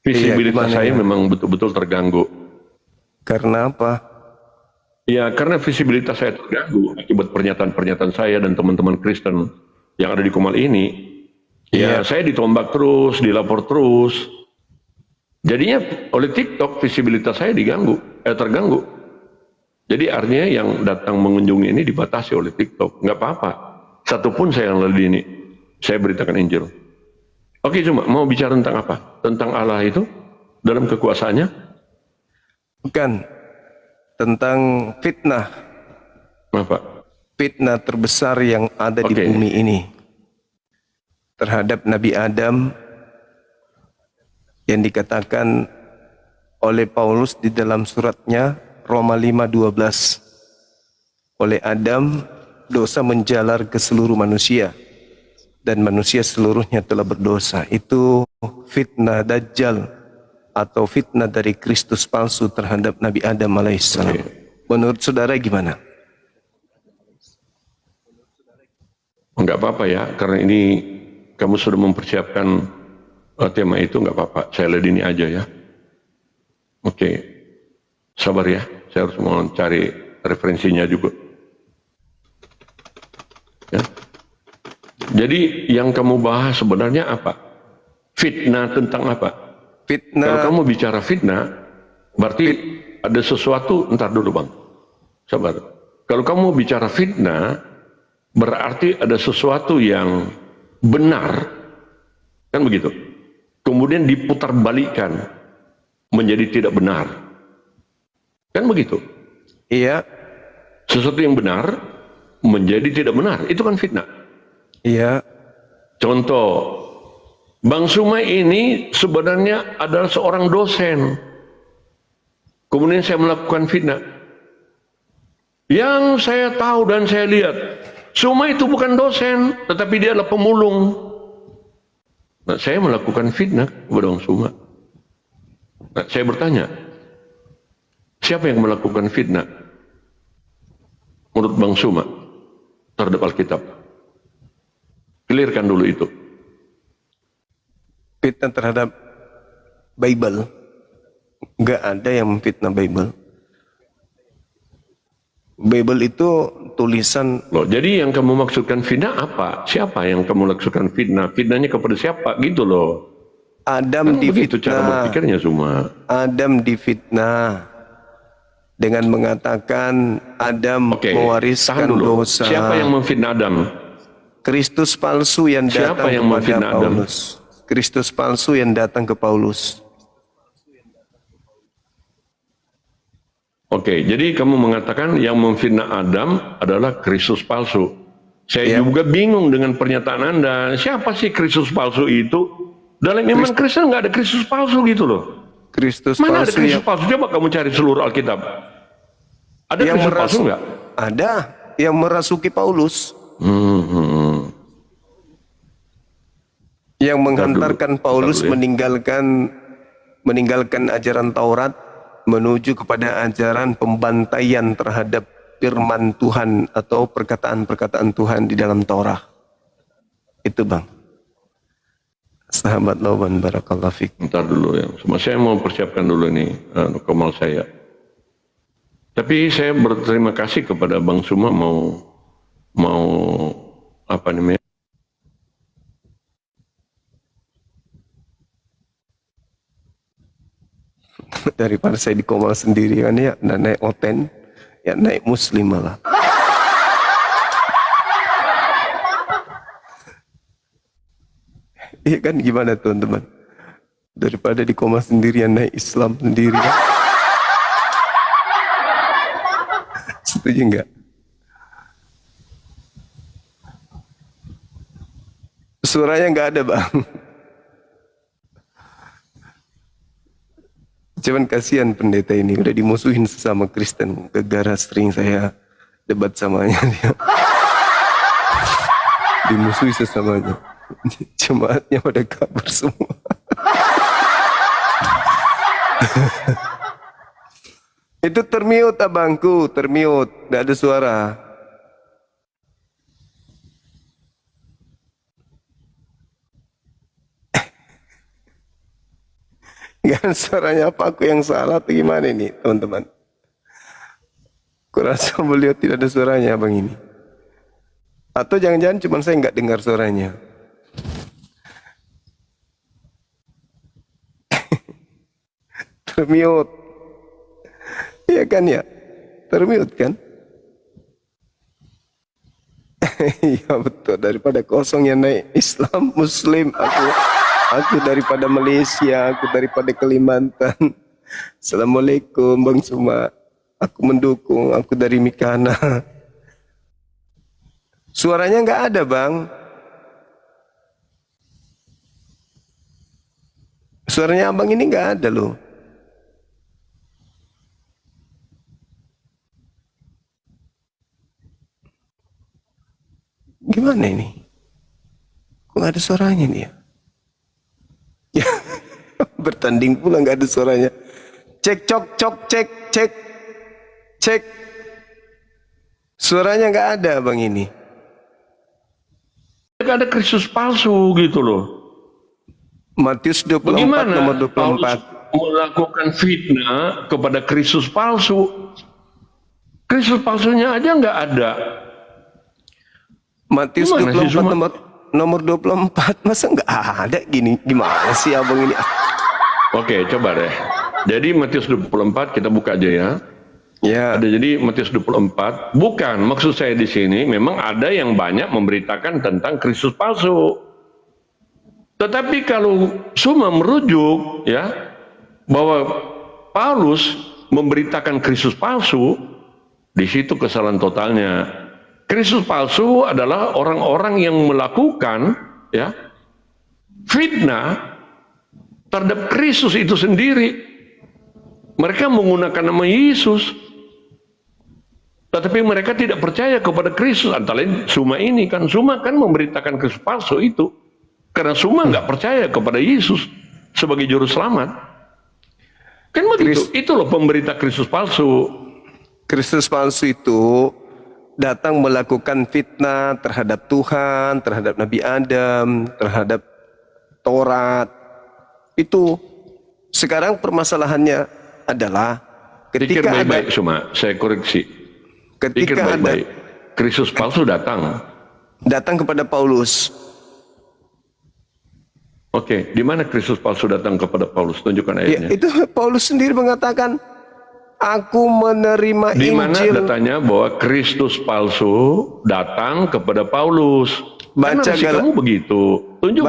Visibilitas saya memang betul-betul terganggu. Karena apa? Ya, karena visibilitas saya terganggu akibat pernyataan-pernyataan saya dan teman-teman Kristen yang ada di Kumal ini. Ya, saya ditombak terus, dilapor terus. Jadinya oleh TikTok visibilitas saya terganggu. Jadi artinya yang datang mengunjungi ini dibatasi oleh TikTok. Nggak apa-apa. Satupun saya yang lalui ini, saya beritakan Injil. Oke, cuma mau bicara tentang apa? Tentang Allah itu dalam kekuasaannya? Bukan. Tentang fitnah. Apa? Fitnah terbesar yang ada di bumi ini terhadap Nabi Adam yang dikatakan oleh Paulus di dalam suratnya Roma 5:12. Oleh Adam dosa menjalar ke seluruh manusia dan manusia seluruhnya telah berdosa. Itu fitnah Dajjal atau fitnah dari Kristus palsu terhadap Nabi Adam alaihissalam. Menurut saudara gimana? Enggak apa-apa ya, karena ini kamu sudah mempersiapkan tema itu, enggak apa-apa. Saya ladeni aja ya. Oke, sabar ya. Saya harus mau cari referensinya juga. Ya. Jadi yang kamu bahas sebenarnya apa? Fitnah tentang apa? Fitnah. Kalau kamu bicara fitnah, berarti ada sesuatu. Entar dulu bang, sabar. Kalau kamu bicara fitnah, berarti ada sesuatu yang benar, kan begitu? Kemudian diputarbalikkan menjadi tidak benar, kan begitu? Iya. Sesuatu yang benar menjadi tidak benar, itu kan fitnah. Iya. Contoh, Bang Sumai ini sebenarnya adalah seorang dosen. Kemudian saya melakukan fitnah. Yang saya tahu dan saya lihat, Sumai itu bukan dosen, tetapi dia adalah pemulung. Nah, saya melakukan fitnah kepada Bang Sumai. Nah, saya bertanya, siapa yang melakukan fitnah menurut Bang Suma terhadap Alkitab? Clearkan dulu itu. Fitnah terhadap Bible. Nggak ada yang memfitnah Bible. Bible itu tulisan. Loh, jadi yang kamu maksudkan fitnah apa? Siapa yang kamu maksudkan fitnah? Fitnahnya kepada siapa? Gitu loh. Adam kan begitu cara berpikirnya semua. Adam difitnah dengan mengatakan Adam mewariskan dosa. Siapa yang memfitnah Adam? Kristus palsu yang datang kepada Paulus. Kristus palsu yang datang ke Paulus. Oke, jadi kamu mengatakan yang memfitnah Adam adalah Kristus palsu. Saya juga bingung dengan pernyataan Anda. Siapa sih Kristus palsu itu? Dalam iman Kristen nggak ada Kristus palsu gitu loh. Mana ada Kristus palsu? Coba kamu cari seluruh Alkitab. Ada Kristus palsu nggak? Ada yang merasuki Paulus. Yang menghantarkan Paulus meninggalkan ajaran Taurat menuju kepada ajaran pembantaian terhadap firman Tuhan atau perkataan-perkataan Tuhan di dalam Taurat. Itu bang. Sahabat Lawan barakallahu fiik. Bentar dulu ya. Saya mau persiapkan dulu nih komal saya. Tapi saya berterima kasih kepada Bang Suma mau apa namanya? Daripada saya di komal sendirian ya, naik oten, ya naik muslim malah. Iya kan gimana teman-teman? Daripada di koma sendirian naik Islam sendirian. Setuju enggak? Suaranya enggak ada bang. Cuman kasihan pendeta ini udah dimusuhin sesama Kristen. Gara-gara sering saya debat samanya dia. Dimusuhi sesamanya. Jemaatnya pada kabur semua. Itu termute abangku, termute, nggak ada suara. Kan suaranya apa, aku yang salah atau gimana ini teman-teman? Kurasa beliau tidak ada suaranya abang ini. Atau jangan-jangan cuma saya nggak dengar suaranya. Termute. Iya kan ya? Termute kan? Iya betul, daripada kosong yang naik Islam Muslim, aku daripada Malaysia, aku daripada Kalimantan. Assalamualaikum Bang Suma, aku mendukung, aku dari Mikana. Suaranya nggak ada Bang. Suaranya abang ini nggak ada loh. Gimana ini? Kok nggak ada suaranya nih ya? Bertanding pula nggak ada suaranya. Cek cok cok cek cek cek. Suaranya nggak ada bang ini. Ada Kristus palsu gitu loh. Matius 24 Bagaimana nomor 24. Paulus melakukan fitnah kepada Kristus palsu? Kristus palsunya aja nggak ada. Matius Gimana 24 sih, nomor 24, masa nggak ada gini? Gimana sih abang ini? Oke, coba deh. Jadi Matius 24 kita buka aja ya. Ya. Ada jadi Matius 24. Bukan, maksud saya di sini memang ada yang banyak memberitakan tentang Kristus palsu. Tetapi kalau Suma merujuk ya bahwa Paulus memberitakan Kristus palsu, di situ kesalahan totalnya. Kristus palsu adalah orang-orang yang melakukan ya fitnah terhadap Kristus itu sendiri. Mereka menggunakan nama Yesus, tetapi mereka tidak percaya kepada Kristus. Antara lain Suma ini kan, Suma kan memberitakan Kristus palsu itu karena Suma nggak percaya kepada Yesus sebagai juru selamat. Kan begitu. Itu loh pemberita Kristus palsu. Kristus palsu itu datang melakukan fitnah terhadap Tuhan, terhadap Nabi Adam, terhadap Taurat. Itu sekarang permasalahannya adalah Pikir ketika baik-baik Suma, saya koreksi. Pikir ketika baik-baik. Kristus palsu datang kepada Paulus. Oke, di mana Kristus palsu datang kepada Paulus? Tunjukkan Ya, ayatnya. itu Paulus sendiri mengatakan, aku menerima Di mana Injil. datanya bahwa Kristus palsu datang kepada Paulus? Baca kamu begitu. Tunjukkan.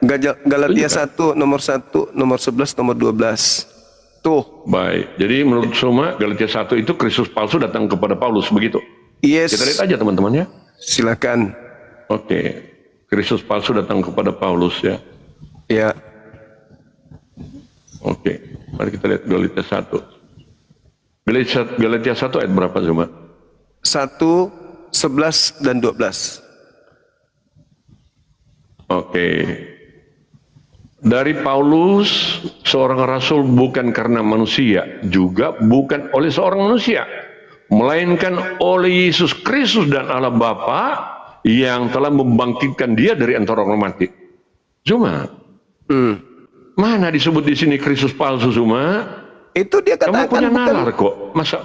Baca Galatia 1 nomor 11 nomor 12. Tuh. Baik. Jadi menurut Suma Galatia 1 itu Kristus palsu datang kepada Paulus begitu. Yes. Kita lihat aja teman-teman ya. Silakan. Oke. Kristus palsu datang kepada Paulus ya. Ya. Oke. Mari kita lihat Galatia 1. Galatia 1 ayat berapa Suma? 1, 11 dan 12. Oke. Dari Paulus, seorang rasul bukan karena manusia, juga bukan oleh seorang manusia, melainkan oleh Yesus Kristus dan Allah Bapa yang telah membangkitkan dia dari antara orang mati. Cuma, mana disebut di sini Kristus palsu Suma? Itu dia Kamu katakan punya bukan, nalar kok. Masa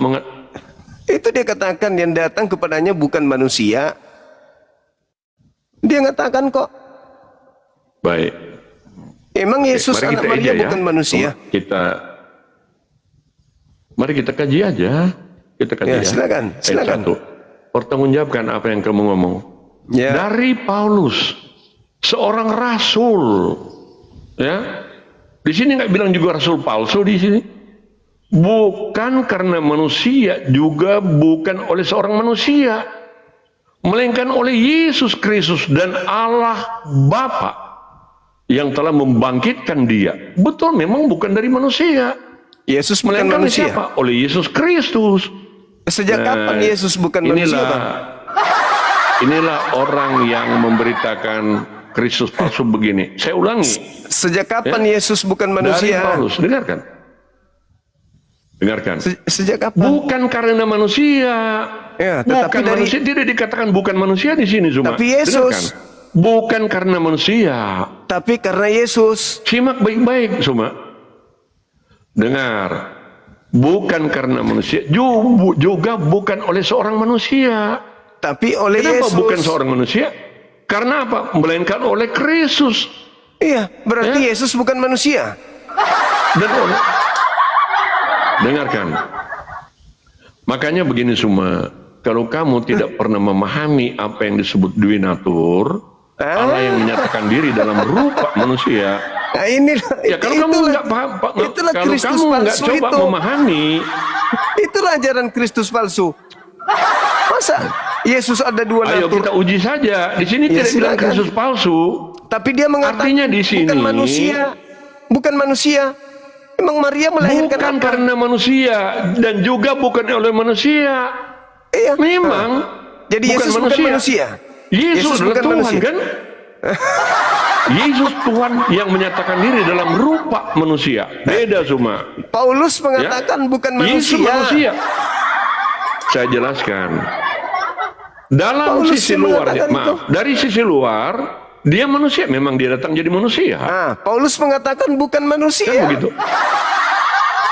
itu dia katakan yang datang kepadanya bukan manusia. Dia katakan kok. Baik. Emang Yesus Mari anak kita Maria aja bukan manusia? Mari kita kaji aja. Kita kaji Ya, silakan, silakan. Ayat 1. Pertanggungjawabkan apa yang kamu ngomong. Ya. Dari Paulus, seorang rasul. Ya. Di sini nggak bilang juga rasul palsu di sini. Bukan karena manusia, juga bukan oleh seorang manusia, melainkan oleh Yesus Kristus dan Allah Bapa yang telah membangkitkan dia. Betul, memang bukan dari manusia. Yesus bukan Melainkan oleh manusia. siapa? Oleh Yesus Kristus. Sejak kapan Yesus bukan manusia, Bang? Inilah orang yang memberitakan Kristus palsu begini. Saya ulangi. Sejak kapan Yesus bukan manusia? Dari Paulus, dengarkan. Dengarkan. Sejak kapan? Bukan karena manusia. Ya, tetapi bukan dari manusia, tidak dikatakan bukan manusia di sini cuma. Tapi Yesus. Dengarkan. Bukan karena manusia. Tapi karena Yesus. Simak baik-baik cuma. dengar, bukan karena manusia, juga bukan oleh seorang manusia. Tapi oleh Kenapa Yesus. bukan seorang manusia? Karena apa? Melainkan oleh Kristus. Iya, berarti Ya. Yesus bukan manusia. Dan dengarkan. Makanya begini semua, kalau kamu tidak pernah memahami apa yang disebut Dwinatur, Allah yang menyatakan diri dalam rupa manusia. Nah, ini Ya kalau kamu nggak paham, itulah kalau Kristus kamu nggak palsu coba itu. memahami, Itulah ajaran Kristus palsu. Masa Yesus ada dua ayo natur? kita uji saja. Di sini Ya, tidak bilang silakan. Kristus palsu. Tapi dia mengatakan Artinya di sini bukan manusia. Bukan manusia. Emang Maria melahirkan bukan apa? karena manusia dan juga bukan oleh manusia. Iya. Memang. Jadi bukan Yesus bukan manusia. Yesus adalah bukan Tuhan manusia. kan? Yesus Tuhan yang menyatakan diri dalam rupa manusia. Beda semua. Paulus mengatakan bukan Yesus manusia. manusia. Saya jelaskan. Dalam Paulus sisi yang luar, mengatakan maaf, dari sisi luar dia manusia. Memang dia datang jadi manusia. Ah, Paulus mengatakan bukan manusia. Kan begitu?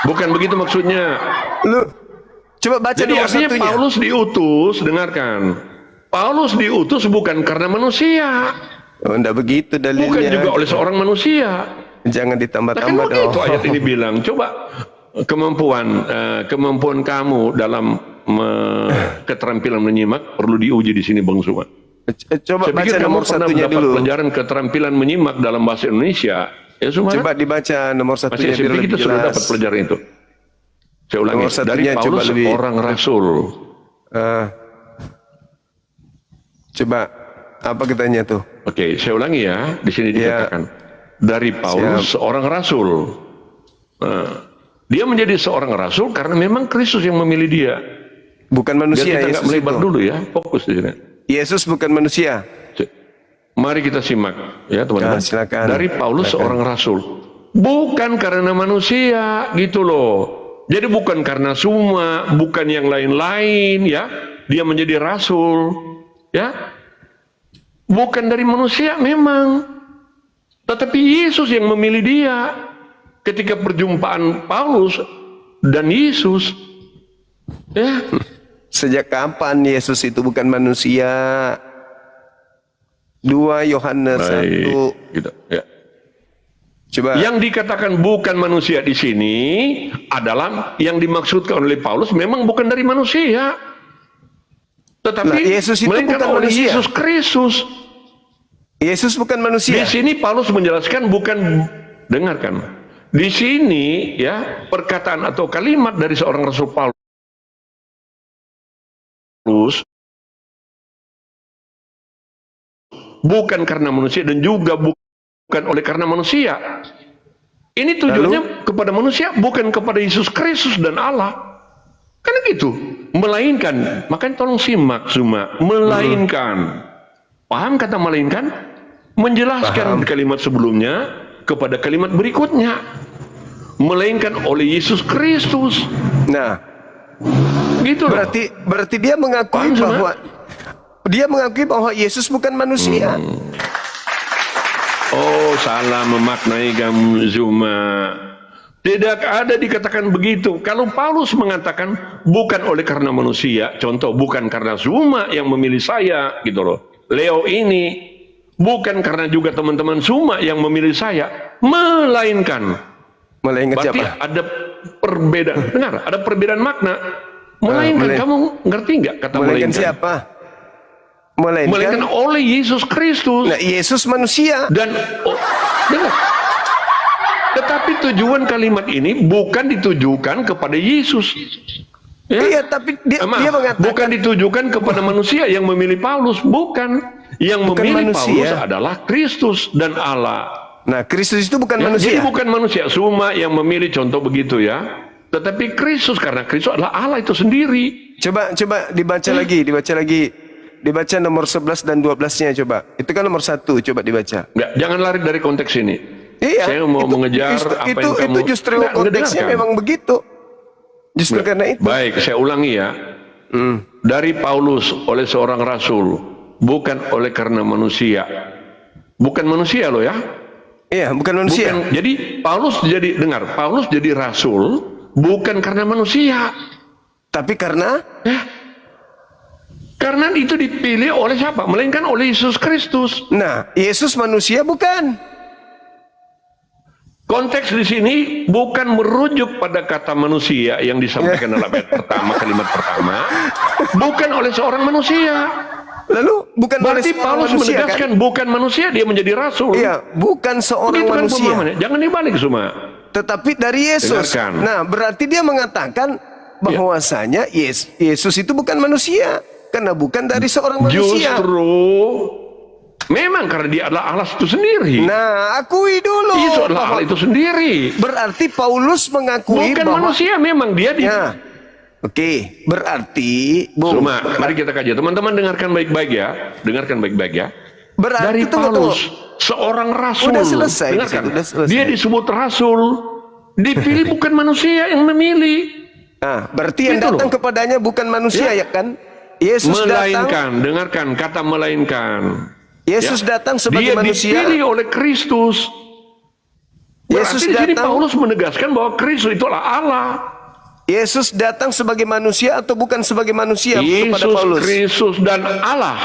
Bukan begitu maksudnya. Lu coba baca Jadi nomor artinya satunya. Paulus diutus, dengarkan. Paulus diutus bukan karena manusia, Oh, enggak begitu dalilnya. bukan juga oleh seorang manusia. Jangan Nah, kan ditambah-tambah dong. begitu ayat ini bilang. Coba kemampuan kamu dalam keterampilan menyimak perlu diuji di sini, Bang Suma. Coba Saya baca pikir kamu nomor pernah satunya mendapat dulu. pelajaran keterampilan menyimak dalam bahasa Indonesia. Ya, Suma. Coba dibaca nomor satunya Masih biar SMP lebih kita sudah jelas. dapat pelajaran itu. Saya ulangi. Nomor satunya Dari coba Paulus lebih. orang rasul. Ah. Coba apa katanya tuh? Oke, saya ulangi ya. Di sini Ya. dikatakan dari Paulus seorang rasul. Nah, dia menjadi seorang rasul karena memang Kristus yang memilih dia. Bukan Biar manusia kita nggak Yesus melebar itu. dulu ya, fokus di sini. Yesus bukan manusia. Mari kita simak ya teman-teman. Ya, silakan. Dari Paulus seorang rasul. Bukan karena manusia gitu loh. Jadi bukan karena semua, bukan yang lain-lain ya. Dia menjadi rasul ya. Bukan dari manusia memang. Tetapi Yesus yang memilih dia. Ketika perjumpaan Paulus dan Yesus ya. Sejak kapan Yesus itu bukan manusia? 2 Yohanes 1. Gitu ya. Coba. Yang dikatakan bukan manusia di sini adalah yang dimaksudkan oleh Paulus memang bukan dari manusia, tetapi Lah, Yesus itu melainkan bukan oleh manusia. Yesus Kristus. Yesus bukan Di manusia. sini Paulus menjelaskan bukan, dengarkan. Di sini ya perkataan atau kalimat dari seorang Rasul Paulus bukan karena manusia dan juga bukan oleh karena manusia. Ini tujuannya kepada manusia, bukan kepada Yesus Kristus dan Allah. Karena gitu. Melainkan, makanya tolong simak semua. Melainkan. Paham kata melainkan? Menjelaskan kalimat sebelumnya kepada kalimat berikutnya. Melainkan oleh Yesus Kristus. Nah, Gitu loh. berarti dia mengakui Paham, bahwa Yesus bukan manusia. Oh, salah memaknai kamu Zuma. Tidak ada dikatakan begitu. Kalau Paulus mengatakan bukan oleh karena manusia, contoh bukan karena Zuma yang memilih saya, gitu loh. Leo ini bukan karena juga teman-teman Zuma yang memilih saya, melainkan. Melainkan Berarti siapa? ada perbedaan. Dengar, ada perbedaan makna. Melainkan, kamu ngerti nggak kata Melainkan melainkan? siapa? Melainkan Oleh Yesus Kristus. Nah, Yesus manusia. Dan dengar. Tetapi tujuan kalimat ini bukan ditujukan kepada Yesus. Ya? Iya, tapi dia mengatakan bukan ditujukan kepada manusia yang memilih Paulus, bukan. Yang Bukan memilih manusia. Paulus adalah Kristus dan Allah. Nah, Kristus itu bukan Ya, manusia. jadi bukan manusia semua yang memilih, contoh begitu ya. Tetapi Kristus, karena Kristus adalah Allah itu sendiri. Coba dibaca lagi. Dibaca nomor 11 dan 12-nya coba. Itu kan nomor 1, coba dibaca. Nggak, jangan lari dari konteks ini. Iya. Saya mau mengejar apa yang kamu. Itu justru Nggak, konteksnya dengarkan. memang begitu. Justru karena itu. Baik, saya ulangi ya. Dari Paulus oleh seorang rasul, bukan oleh karena manusia. Bukan manusia loh ya. Iya, bukan manusia. Jadi Paulus jadi rasul bukan karena manusia. Tapi karena Karena itu dipilih oleh siapa? Melainkan oleh Yesus Kristus. nah, Yesus manusia bukan? Konteks di sini bukan merujuk pada kata manusia yang disampaikan dalam ayat pertama, kalimat pertama, bukan oleh seorang manusia. Lalu bukan oleh Berarti seorang Paulus manusia, menegaskan kan? bukan manusia dia menjadi rasul. Iya, bukan seorang Begitu kan manusia. pemahamannya. Jangan dibalik semua. Tetapi dari Yesus. Dengarkan. Nah, berarti dia mengatakan bahwasanya Yesus itu bukan manusia. Karena bukan dari seorang manusia. Justru memang karena dia adalah Allah itu sendiri. Nah, akui dulu. Itu adalah Allah itu sendiri. Berarti Paulus mengakui Bukan bahwa manusia, memang dia di... Ya. Oke, berarti Cuma, mari kita kaji. Teman-teman dengarkan baik-baik ya. Dengarkan baik-baik ya. berarti Dari tunggu. Paulus, seorang rasul. Udah selesai di Dengarkan. situ, udah selesai. Dia disebut rasul. Dipilih bukan manusia yang memilih. Nah, berarti yang Itu datang loh. kepadanya bukan manusia ya kan? Yesus datang. Melainkan, dengarkan kata melainkan. Yesus datang sebagai Dia manusia. dipilih oleh Kristus. Yesus Berarti di sini datang. Paulus menegaskan bahwa Kristus itu adalah Allah. Yesus datang sebagai manusia atau bukan sebagai manusia kepada Yesus Paulus? Kristus dan Allah.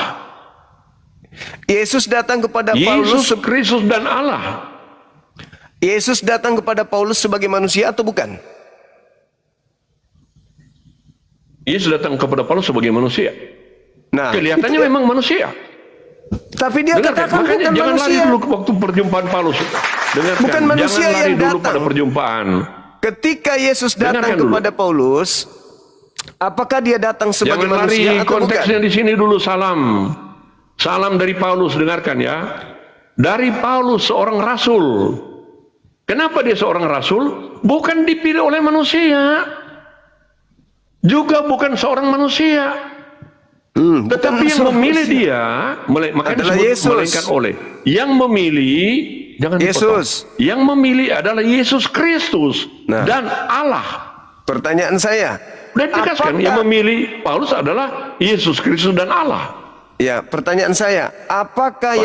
Yesus datang kepada Yesus Paulus. Kristus dan Allah. Yesus datang kepada Paulus sebagai manusia atau bukan? Yesus datang kepada Paulus sebagai manusia. Nah, Kelihatannya itu dia. memang manusia. Tapi dia Dengarkan, katakan makanya bukan jangan lari manusia. dulu ke waktu perjumpaan Paulus. Dengarkan, Bukan manusia jangan lari yang dulu datang. pada perjumpaan. Ketika Yesus datang Dengarkan dulu. kepada Paulus, apakah dia datang sebagai Jangan lari, manusia atau konteksnya bukan? di sini dulu salam. Salam dari Paulus, dengarkan ya. Dari Paulus seorang rasul. Kenapa dia seorang rasul? Bukan dipilih oleh manusia. Juga bukan seorang manusia. Tetapi yang memilih dia, makanya adalah disebut Yesus. melainkan oleh. Yang memilih, jangan dipotong. Yesus. Yang memilih adalah Yesus Kristus Nah. dan Allah. Pertanyaan saya, Dan dikasihkan yang memilih Paulus adalah Yesus Kristus dan Allah. ya, pertanyaan saya, apakah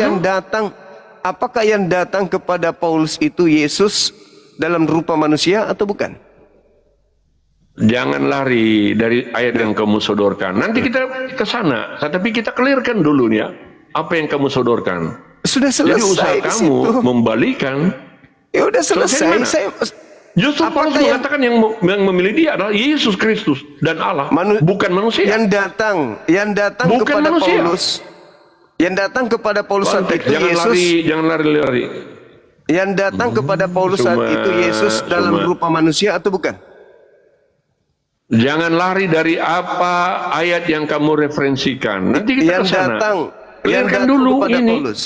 yang datang kepada Paulus itu Yesus dalam rupa manusia atau bukan? Jangan lari dari ayat yang kamu sodorkan. Nanti kita ke sana. Tapi kita clearkan dulu ya. Apa yang kamu sodorkan. Sudah Jadi usaha selesai di kamu situ. membalikan. Ya udah Selesai di selesai. mana? Saya Justru Paulus Apakah yang- mengatakan yang memilih dia adalah Yesus Kristus dan Allah. Bukan manusia. yang datang Bukan kepada manusia. Paulus. Yang datang kepada Paulus saat Konteks, itu jangan Yesus. lari, jangan lari-lari. Yang datang kepada Paulus saat itu Yesus dalam rupa manusia atau bukan? Jangan lari dari apa ayat yang kamu referensikan. Nanti kita Yang ke sana. datang Clearkan dulu kepada ini. Paulus.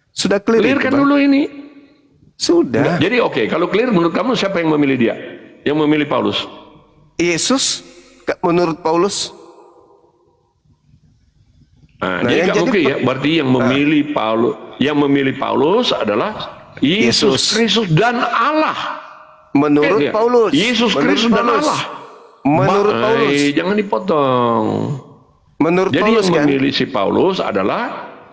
Sudah clear itu, Clearkan Bang? dulu ini. Sudah. Jadi oke, kalau clear menurut kamu siapa yang memilih dia? Yang memilih Paulus? Yesus menurut Paulus. Nah, Nah, jadi yang nggak jadi oke ya. Berarti yang memilih Paulus adalah Yesus Yesus. Kristus dan Allah. Menurut Lihat. Paulus. Yesus Menurut Kristus dan Paulus. Allah. Menurut Paulus. Jangan dipotong. Menurut Jadi Paulus yang kan? memilih si Paulus adalah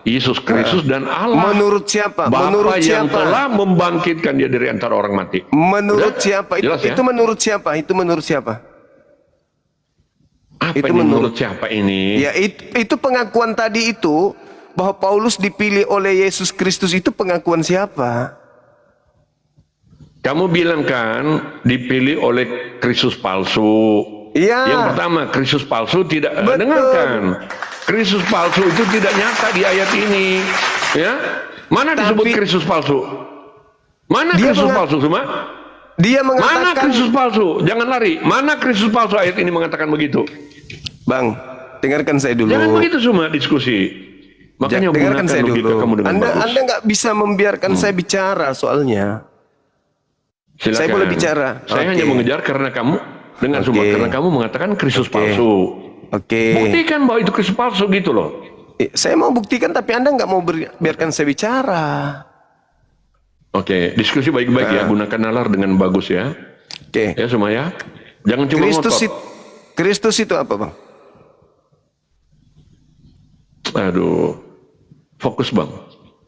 Yesus Kristus dan Allah. Menurut siapa? Bapa Menurut yang siapa? telah membangkitkan dia dari antara orang mati. Menurut Udah? siapa? Jelas ya? Itu menurut siapa? Itu menurut siapa? Apa itu ini menurut- menurut siapa ini? Ya itu pengakuan tadi itu bahwa Paulus dipilih oleh Yesus Kristus itu pengakuan siapa? Kamu bilang kan dipilih oleh Kristus palsu. Iya. Yang pertama, Kristus palsu tidak Betul. dengarkan. Kristus palsu itu tidak nyata di ayat ini. Ya, mana disebut Tapi- Kristus palsu? Mana Dia Kristus menga- palsu semua? Dia Mana mengatakan, Kristus palsu? Jangan lari. Mana Kristus palsu ayat ini mengatakan begitu? Bang, dengarkan saya dulu. Jangan begitu semua diskusi. Makanya Dengarkan gunakan saya logika dulu. kamu dengan bagus. Anda nggak bisa membiarkan saya bicara soalnya. Silakan. Saya boleh bicara. Saya Oke. hanya mengejar karena kamu dengan Oke. semua karena kamu mengatakan Kristus Oke. palsu. Oke. Buktikan bahwa itu Kristus palsu gitu loh. Saya mau buktikan tapi Anda nggak mau biarkan saya bicara. Oke, diskusi baik-baik ya, gunakan nalar dengan bagus ya. Oke. Ya semua ya. Jangan cuma ngotot. Kristus itu apa, Bang? Aduh. Fokus Bang.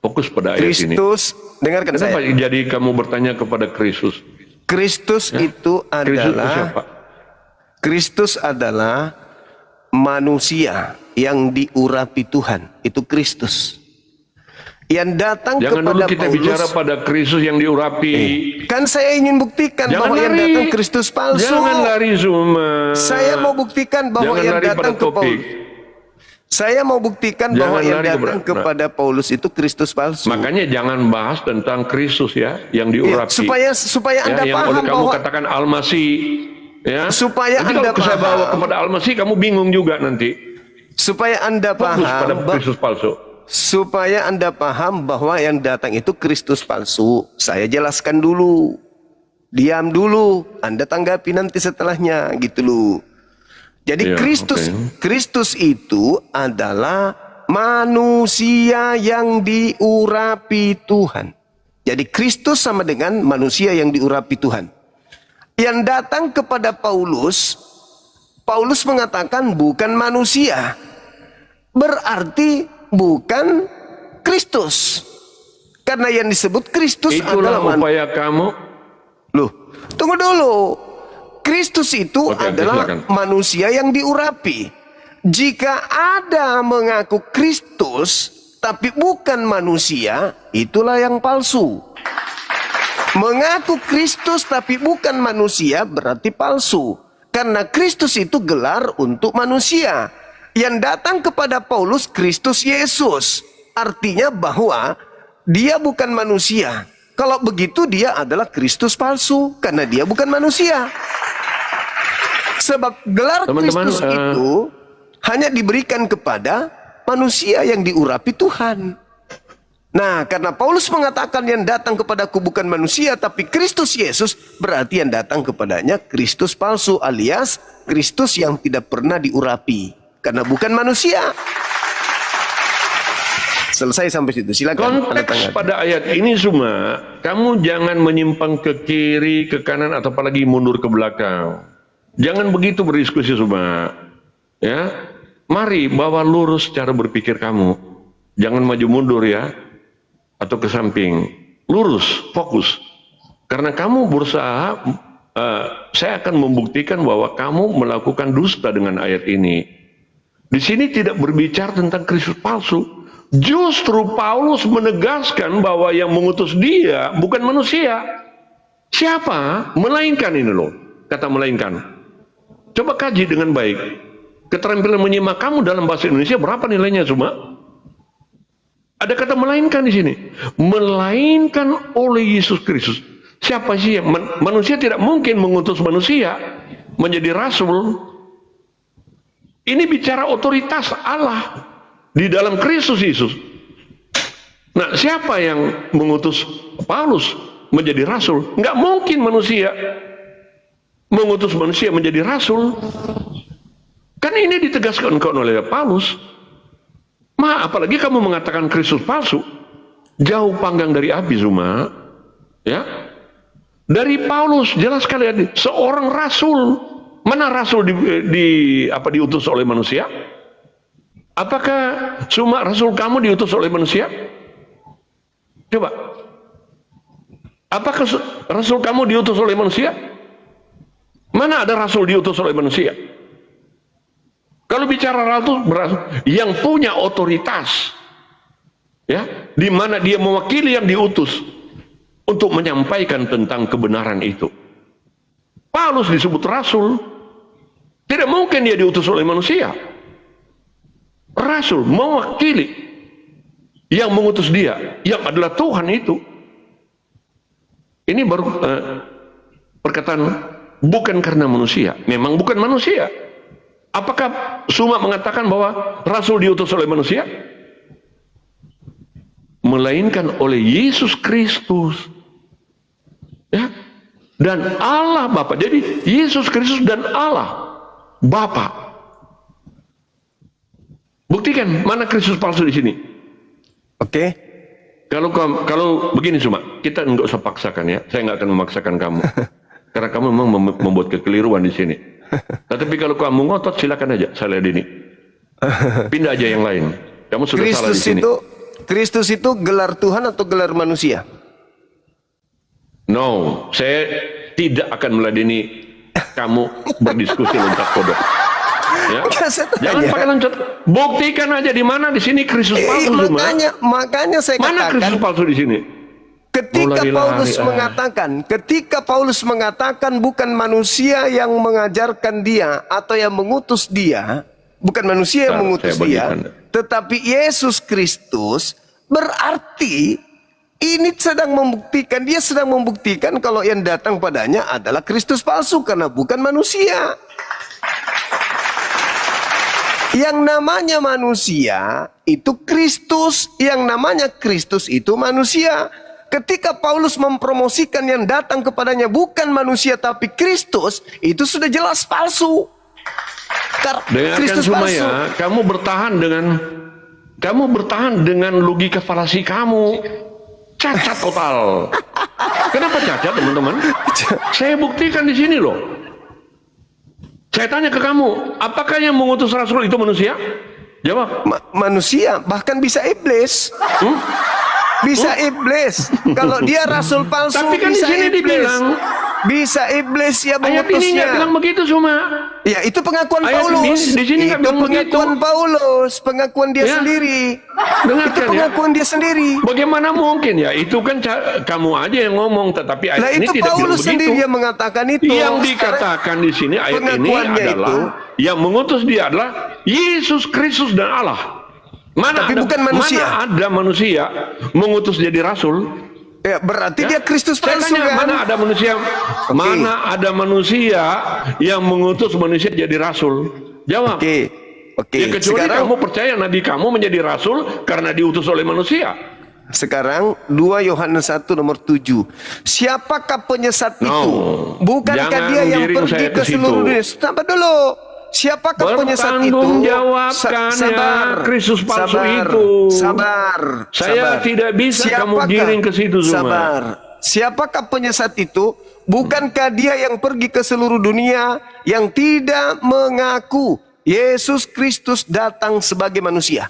Fokus pada ayat ini. Kristus, dengarkan Kenapa saya. jadi kamu bertanya kepada Kristus? Kristus Ya? itu Kristus itu adalah siapa? Kristus adalah manusia yang diurapi Tuhan. Itu Kristus. Yang datang Jangan dulu kepada kita Paulus. bicara pada Kristus yang diurapi. Kan saya ingin buktikan Jangan bahwa yang lari. datang Kristus palsu. Jangan lari Zuma. Saya mau buktikan bahwa Jangan yang lari datang pada ke topik. Paulus. Saya mau buktikan Jangan bahwa yang lari datang kepada Paulus itu Kristus palsu. Makanya jangan bahas tentang Kristus ya, yang diurapi. Supaya Anda ya, yang paham oleh kamu bahwa katakan Al-Masih. Ya. Supaya Nanti Anda kalau saya bawa kepada Al-Masih, kamu bingung juga nanti. supaya Anda Fokus pada paham Kristus palsu. supaya Anda paham bahwa yang datang itu Kristus palsu. Saya jelaskan dulu. Diam dulu, Anda tanggapi nanti setelahnya gitu loh. Jadi Iya, Kristus itu adalah manusia yang diurapi Tuhan. Jadi Kristus sama dengan manusia yang diurapi Tuhan. Yang datang kepada Paulus, Paulus mengatakan bukan manusia. Berarti bukan Kristus. Karena yang disebut Kristus Itulah adalah upaya kamu. Loh, tunggu dulu. Kristus itu Oke, adalah silakan. manusia yang diurapi. Jika ada mengaku Kristus tapi bukan manusia, itulah yang palsu. Mengaku Kristus tapi bukan manusia berarti palsu. Karena Kristus itu gelar untuk manusia. Yang datang kepada Paulus Kristus Yesus. Artinya bahwa dia bukan manusia. Kalau begitu dia adalah Kristus palsu. Karena dia bukan manusia. Sebab gelar Teman-teman, Kristus itu hanya diberikan kepada manusia yang diurapi Tuhan. Nah, karena Paulus mengatakan yang datang kepadaku bukan manusia tapi Kristus Yesus, berarti yang datang kepadanya Kristus palsu alias Kristus yang tidak pernah diurapi karena bukan manusia. Selesai sampai situ. Silakan. Konteks pada ayat ini semua, kamu jangan menyimpang ke kiri, ke kanan, atau apalagi mundur ke belakang. Jangan begitu berdiskusi semua. Ya, mari bawa lurus cara berpikir kamu. Jangan maju mundur ya, atau ke samping. Lurus, fokus. Karena kamu berusaha, saya akan membuktikan bahwa kamu melakukan dusta dengan ayat ini. Di sini tidak berbicara tentang Kristus palsu. Justru Paulus menegaskan bahwa yang mengutus dia bukan manusia. Siapa? Melainkan ini loh. Kata melainkan. Coba kaji dengan baik. Keterampilan menyimak kamu dalam bahasa Indonesia berapa nilainya cuma? Ada kata melainkan di sini. Melainkan oleh Yesus Kristus. Siapa sih yang manusia tidak mungkin mengutus manusia menjadi rasul. Ini bicara otoritas Allah di dalam Kristus Yesus. Nah, siapa yang mengutus Paulus menjadi rasul? Nggak mungkin manusia mengutus manusia menjadi rasul. Kan ini ditegaskan oleh Paulus. Apalagi kamu mengatakan Kristus palsu. Jauh panggang dari api Zuma. Ya. Dari Paulus jelas sekali seorang rasul. Mana rasul diutus oleh manusia? Apakah cuma rasul kamu diutus oleh manusia? Coba. Apakah rasul kamu diutus oleh manusia? Mana ada rasul diutus oleh manusia? Kalau bicara rasul, yang punya otoritas, ya, di mana dia mewakili yang diutus untuk menyampaikan tentang kebenaran itu. Paulus disebut rasul. Tidak mungkin dia diutus oleh manusia. Rasul mewakili yang mengutus dia, yang adalah Tuhan itu. Ini baru perkataan bukan karena manusia. Memang bukan manusia. Apakah Suma mengatakan bahwa Rasul diutus oleh manusia? Melainkan oleh Yesus Kristus. Ya. Dan Allah Bapa. Jadi Yesus Kristus dan Allah Bapa. Buktikan mana Kristus palsu di sini. Oke. Kalau begini cuma kita nggak usah paksakan ya. Saya nggak akan memaksakan kamu. Karena kamu memang membuat kekeliruan di sini. Tetapi kalau kamu ngotot silakan aja. Saya lihat ini. Pindah aja yang lain. Kamu sudah salah di sini. Kristus itu gelar Tuhan atau gelar manusia? No, saya tidak akan meladeni kamu berdiskusi loncat kodok. Ya. Jangan pakai loncat. Buktikan aja di mana di sini Kristus palsu. Makanya saya mana katakan. Kristus palsu di sini? Ketika Paulus mengatakan bukan manusia yang mengajarkan dia atau yang mengutus dia, bukan manusia yang mengutus dia, tetapi Yesus Kristus, berarti ini dia sedang membuktikan kalau yang datang padanya adalah Kristus palsu karena bukan manusia. Yang namanya manusia itu Kristus, yang namanya Kristus itu manusia. Ketika Paulus mempromosikan yang datang kepadanya bukan manusia tapi Kristus, itu sudah jelas palsu. Dengarkan cuma ya, kamu bertahan dengan logika falasi kamu. Cacat total. Kenapa cacat, teman-teman? Saya buktikan di sini loh. Saya tanya ke kamu, apakah yang mengutus rasul itu manusia? Jawab. Manusia, bahkan bisa iblis. Bisa iblis. Kalau dia rasul palsu, tapi kan bisa di sini iblis. Dibilang, bisa iblis ya mengutusnya. Ayat ini nggak bilang begitu cuma. Ya itu pengakuan Paulus. Di sini itu pengakuan Paulus, pengakuan dia sendiri. Itu pengakuan dia sendiri. Bagaimana mungkin ya? Itu kan kamu aja yang ngomong, tetapi ayat ini tidak bilang begitu. Paulus sendiri yang mengatakan itu. Yang dikatakan di sini ayat ini adalah yang mengutus dia adalah Yesus Kristus dan Allah. Tapi bukan manusia. Mana ada manusia mengutus jadi rasul? Ya, berarti dia Kristus palsu kan? Mana ada manusia? Mana ada manusia yang mengutus manusia jadi rasul? Jawab. Oke. Ya, kecuali kamu percaya nabi kamu menjadi rasul karena diutus oleh manusia. Sekarang 2 Yohanes 1 nomor 7. Siapakah penyesat itu? Bukankah dia yang pergi ke seluruh dunia? Sampai dulu. Siapakah penyesat itu? Sabar, Kristus palsu itu. Sabar. Saya tidak bisa kamu giring ke situ semua. Sabar. Siapakah penyesat itu? Bukankah dia yang pergi ke seluruh dunia yang tidak mengaku Yesus Kristus datang sebagai manusia?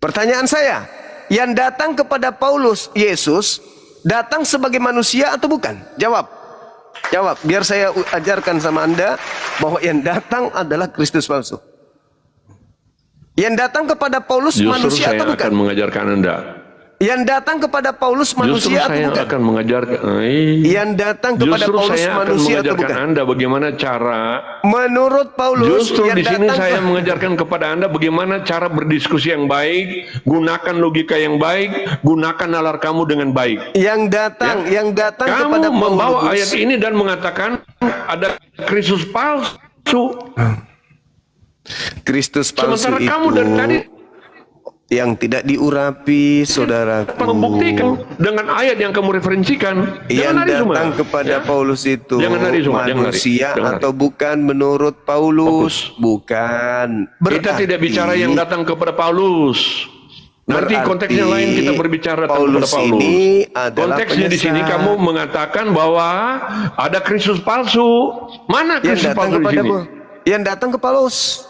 Pertanyaan saya, yang datang kepada Paulus Yesus datang sebagai manusia atau bukan? Jawab. Jawab, biar saya ajarkan sama Anda bahwa yang datang adalah Kristus palsu. Yang datang kepada Paulus manusia atau bukan? Justru saya akan mengajarkan Anda. Yang datang kepada Paulus manusia atau bukan? Justru saya akan mengajarkan. Yang datang kepada Paulus manusia atau bukan? Anda bagaimana cara. Menurut Paulus. Justru di sini saya mengajarkan kepada Anda bagaimana cara berdiskusi yang baik, gunakan logika yang baik, gunakan nalar kamu dengan baik. Yang datang kepada Paulus. Kamu membawa ayat ini dan mengatakan ada Kristus palsu. Kristus palsu sementara itu. Kamu dari tadi yang tidak diurapi, saudaraku. Membuktikan dengan ayat yang kamu referensikan. Yang datang kepada Paulus itu manusia atau bukan menurut Paulus? Bukan. Kita tidak bicara yang datang kepada Paulus. Nanti konteksnya lain kita berbicara tentang Paulus. Ini adalah konteksnya di sini kamu mengatakan bahwa ada Kristus palsu. Mana Kristus palsu di sini? Yang datang ke Paulus.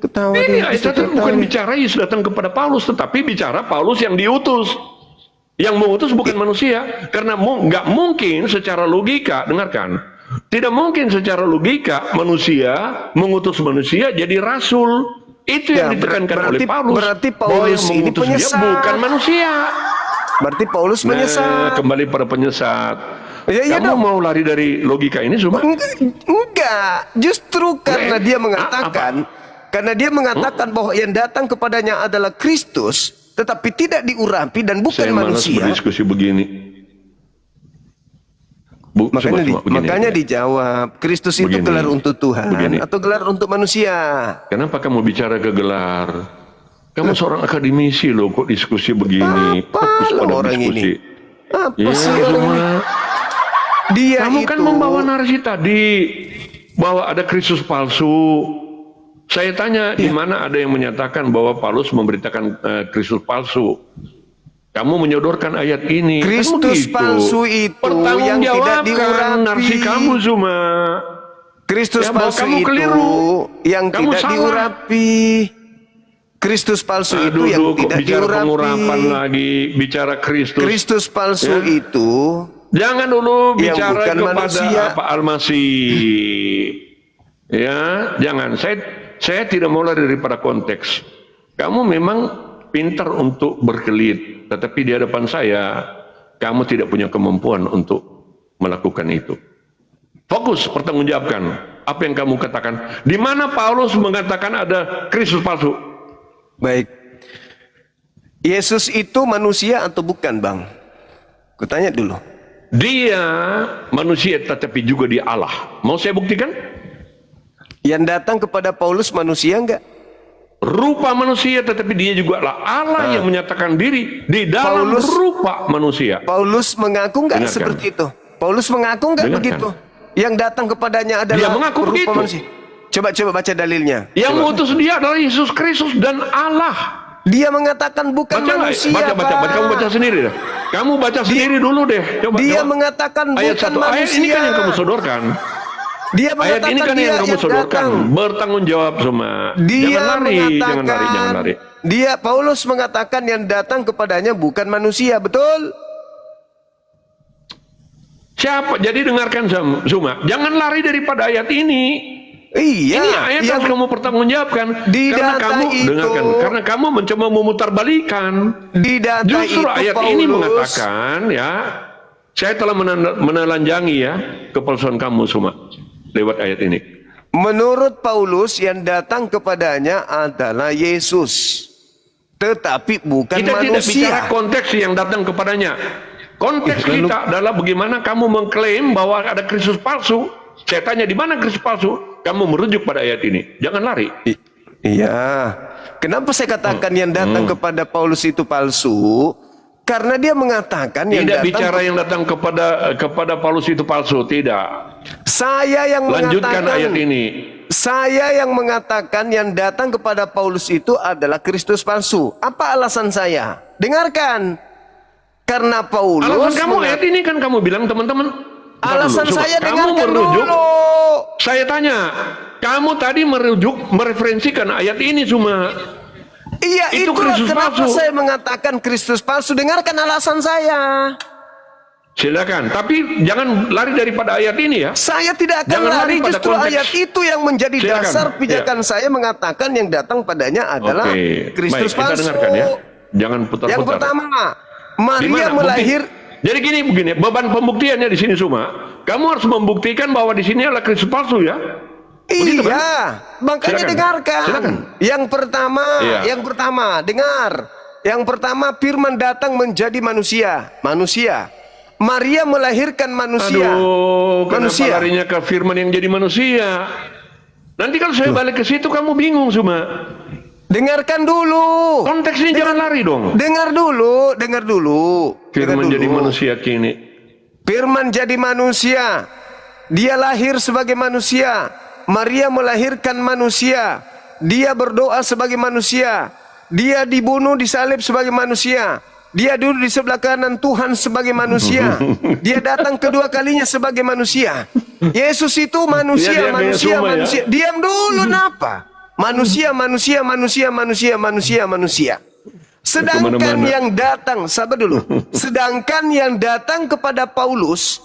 Ketawa ini ayat bukan bicara Yesus datang kepada Paulus, tetapi bicara Paulus yang diutus. Yang mengutus bukan manusia, karena nggak mungkin secara logika, dengarkan, tidak mungkin secara logika manusia mengutus manusia jadi rasul. Itu yang ditekankan oleh Paulus. Berarti Paulus ini penyesat, bukan manusia. Berarti Paulus penyesat. Kembali pada penyesat. Kamu mau lari dari logika ini semua? Enggak, justru karena dia mengatakan. Karena dia mengatakan bahwa yang datang kepadanya adalah Kristus, tetapi tidak diurapi dan bukan manusia. Saya malas berdiskusi begini. Makanya dijawab, Kristus itu gelar untuk Tuhan atau gelar untuk manusia? Kenapa kamu bicara ke gelar? Kamu seorang akademisi loh, kok diskusi begini? Fokus pada orang diskusi. ini? Apa sih orang ini? Kamu kan membawa narasi tadi bahwa ada Kristus palsu. Saya tanya, di mana ada yang menyatakan bahwa Paulus memberitakan Kristus palsu? Kamu menyodorkan ayat ini. Kristus palsu itu yang tidak diurapi. Narasi kamu cuma. Kristus bahwa palsu kamu itu keliru. yang Kamu tidak salah. diurapi. Kristus palsu itu yang Kok tidak bicara pengurapan diurapi. lagi, bicara Kristus. Kristus palsu Ya. itu Jangan dulu yang bicara bukan kepada manusia. apa Al-Masih. Ya, jangan. Saya tidak mau lari daripada konteks. Kamu memang pintar untuk berkelit, tetapi di hadapan saya, kamu tidak punya kemampuan untuk melakukan itu. Fokus, pertanggungjawabkan apa yang kamu katakan. Di mana Paulus mengatakan ada Kristus palsu? baik. Yesus itu manusia atau bukan, Bang? Kutanya dulu. Dia manusia tetapi juga dia Allah. Mau saya buktikan? Yang datang kepada Paulus manusia enggak? Rupa manusia tetapi dia juga Allah yang menyatakan diri di dalam Paulus- rupa manusia. Paulus mengaku enggak Dengarkan. seperti itu? Paulus mengaku enggak Dengarkan. begitu? Yang datang kepadanya adalah Dia mengaku rupa begitu. manusia. Coba baca dalilnya. Yang Coba. mengutus dia adalah Yesus Kristus dan Allah. Dia mengatakan bukan Baca nggak? manusia, Baca. Pak. Kamu baca sendiri deh. Kamu baca sendiri dulu deh. Coba. Dia coba. mengatakan Ayat bukan 1. manusia. Ayat ini kan yang kamu sodorkan. Dia Ayat mengatakan ini kan dia yang kamu sodorkan. datang. Bertanggung jawab semua. Dia Jangan lari, mengatakan, jangan lari. Dia Paulus mengatakan yang datang kepadanya bukan manusia, betul? Siapa? Jadi dengarkan Zuma. Jangan lari daripada ayat ini. Iya. Ini ayat yang kamu pertanggungjawabkan. Di Karena data kamu itu- dengarkan. Karena kamu mencoba memutarbalikan. Di data Justru itu ayat Paulus, ini mengatakan ya, saya telah menelanjangi ya kepalsuan kamu semua lewat ayat ini. menurut Paulus yang datang kepadanya adalah Yesus, tetapi bukan Kita tidak bicara manusia. konteks yang datang kepadanya. Konteks Lalu- kita adalah bagaimana kamu mengklaim bahwa ada Kristus palsu. Saya tanya di mana Kristus palsu? Kamu merujuk pada ayat ini. Jangan lari. Iya. Kenapa saya katakan yang datang kepada Paulus itu palsu? Karena dia mengatakan yang Tidak datang bicara yang datang kepada Paulus itu palsu. Tidak. saya yang Lanjutkan mengatakan ayat ini. Saya yang mengatakan yang datang kepada Paulus itu adalah Kristus palsu. Apa alasan saya? Dengarkan. Karena Paulus Alasan kamu ayat ini kan kamu bilang teman-teman. Bentar alasan dulu, coba. saya Kamu dengarkan merujuk. dulu. Saya tanya. Kamu tadi mereferensikan ayat ini cuma. Iya, Itu itu Kristus kenapa palsu. saya mengatakan Kristus palsu. Dengarkan alasan saya. Silakan. Tapi jangan lari daripada ayat ini ya. Saya tidak akan Jangan lari, lari pada justru konteks. ayat itu yang menjadi Silakan. dasar pijakan saya mengatakan yang datang padanya adalah Oke. Kristus Baik, kita palsu. dengarkan ya. Jangan putar-putar. Yang pertama, Di Maria mana? melahir. Jadi begini, beban pembuktiannya di sini semua. Kamu harus membuktikan bahwa di sini adalah Kristus palsu ya. Begitu, kan? Iya, makanya Silakan. dengarkan. Silakan. Yang pertama, dengar. Yang pertama, Firman datang menjadi manusia. Maria melahirkan manusia. Aduh, kenapa Manusia. larinya ke firman yang jadi manusia? Nanti kalau saya balik ke situ kamu bingung semua. Dengarkan dulu. Konteksnya jangan lari dong. Dengar dulu. Firman jadi manusia kini. Firman jadi manusia. Dia lahir sebagai manusia. Maria melahirkan manusia. Dia berdoa sebagai manusia. Dia dibunuh, disalib sebagai manusia. Dia duduk di sebelah kanan Tuhan sebagai manusia. Dia datang kedua kalinya sebagai manusia. Yesus itu manusia, Dia manusia, semua, ya? manusia. Diam dulu, napa? Manusia. Sedangkan Kemana-mana. yang datang, sabar dulu. Sedangkan yang datang kepada Paulus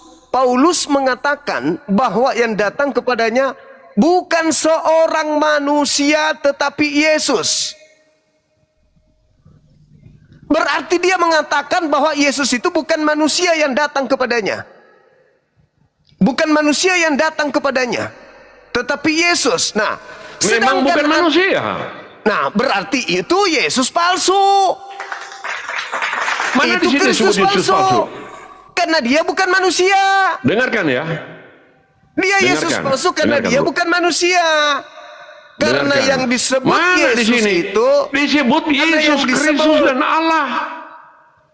mengatakan bahwa yang datang kepadanya bukan seorang manusia tetapi Yesus. Berarti dia mengatakan bahwa Yesus itu bukan manusia yang datang kepadanya. Bukan manusia yang datang kepadanya, tetapi Yesus. Nah, Memang bukan manusia. Nah, berarti itu Yesus palsu. Mana Itu di sini Kristus disebut Yesus palsu? Karena dia bukan manusia. Dengarkan ya. Dia Yesus Dengarkan. palsu karena Dengarkan, dia Bro. bukan manusia. Karena Dengarkan. yang disebut Mana di Yesus sini? itu, Disebut Karena Yesus yang disebut- Kristus dan Allah.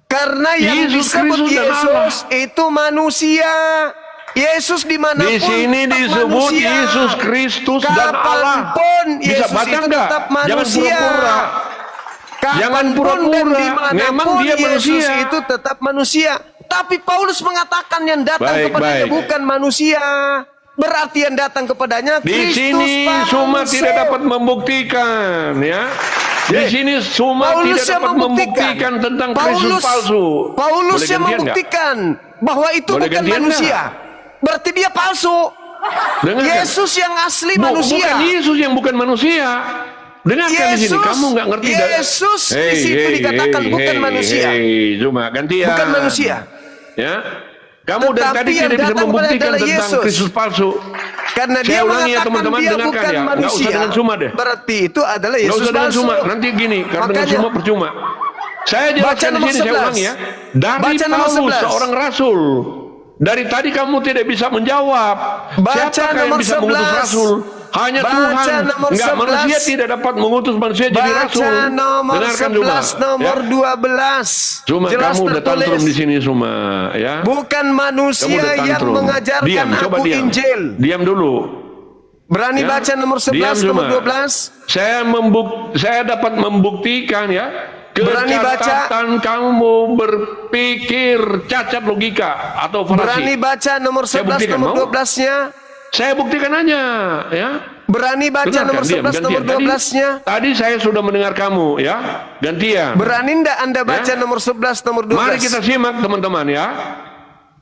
karena yang Yesus disebut Kristus dan Yesus itu manusia. Yesus dimanapun Di sini tetap disebut manusia. Yesus Kristus dan Allah. Kapanpun Bisa Yesus baca itu enggak? tetap Jangan manusia. pura-pura. Jangan Kapanpun pura-pura. dan dimanapun Memang dia Yesus manusia. itu tetap manusia. Tapi Paulus mengatakan yang datang Baik, kepadanya baik. bukan manusia. berarti yang datang kepadanya Di Kristus sini palsu. Suma tidak dapat membuktikan, ya. Di sini Suma Paulus tidak yang dapat membuktikan tentang Kristus palsu. Paulus Boleh yang gantian membuktikan bahwa itu Boleh bukan gantian manusia. Berarti dia palsu. Dengarkan. Yesus yang asli manusia. Bukan Yesus yang bukan manusia. Dengarkan di sini, kamu nggak ngerti. Yesus di situ dikatakan bukan manusia. Cuma gantian. Bukan manusia. Ya. Kamu dari Tetapi tadi yang tidak bisa datang membuktikan adalah tentang Yesus. Kristus palsu. Karena Saya dia ulangi ya mengatakan teman-teman, dia dengarkan bukan ya. Nggak manusia. usah dengan Suma deh. Berarti itu adalah Nggak Yesus usah dengan palsu. Suma. Nanti gini, karena dengan Makanya- Suma percuma. Saya jelaskan di nomor sini, saya 11. ulangi ya. Dari Baca nomor Paulus, 11. seorang rasul. Dari tadi kamu tidak bisa menjawab. Baca Siapakah yang nomor bisa mengutus 11. rasul? Hanya Baca Tuhan. nomor Enggak, 11. manusia tidak dapat mengutus manusia jadi rasul. Baca nomor Dengarkan 11, Suma. nomor Ya. 12. Cuma Jelas kamu udah tertulis. tantrum di sini Suma, ya. Bukan Kamu manusia udah yang tantrum. mengajarkan Diam, coba aku diam. Injil. Diam dulu. Berani Ya. baca nomor 11, Diam, nomor Suma. 12. Saya dapat membuktikan, ya. Berani baca. Kecacatan kamu berpikir cacat logika atau Berani falasi. baca nomor Saya 11, buktikan, nomor mau? 12-nya. Saya buktikan aja, ya. Berani baca Dengarkan, nomor diam, 11, nomor gantian. 12-nya. Tadi saya sudah mendengar kamu, ya. Gantian. Berani ndak Anda baca Ya. nomor 11, nomor 12? Mari kita simak teman-teman, ya.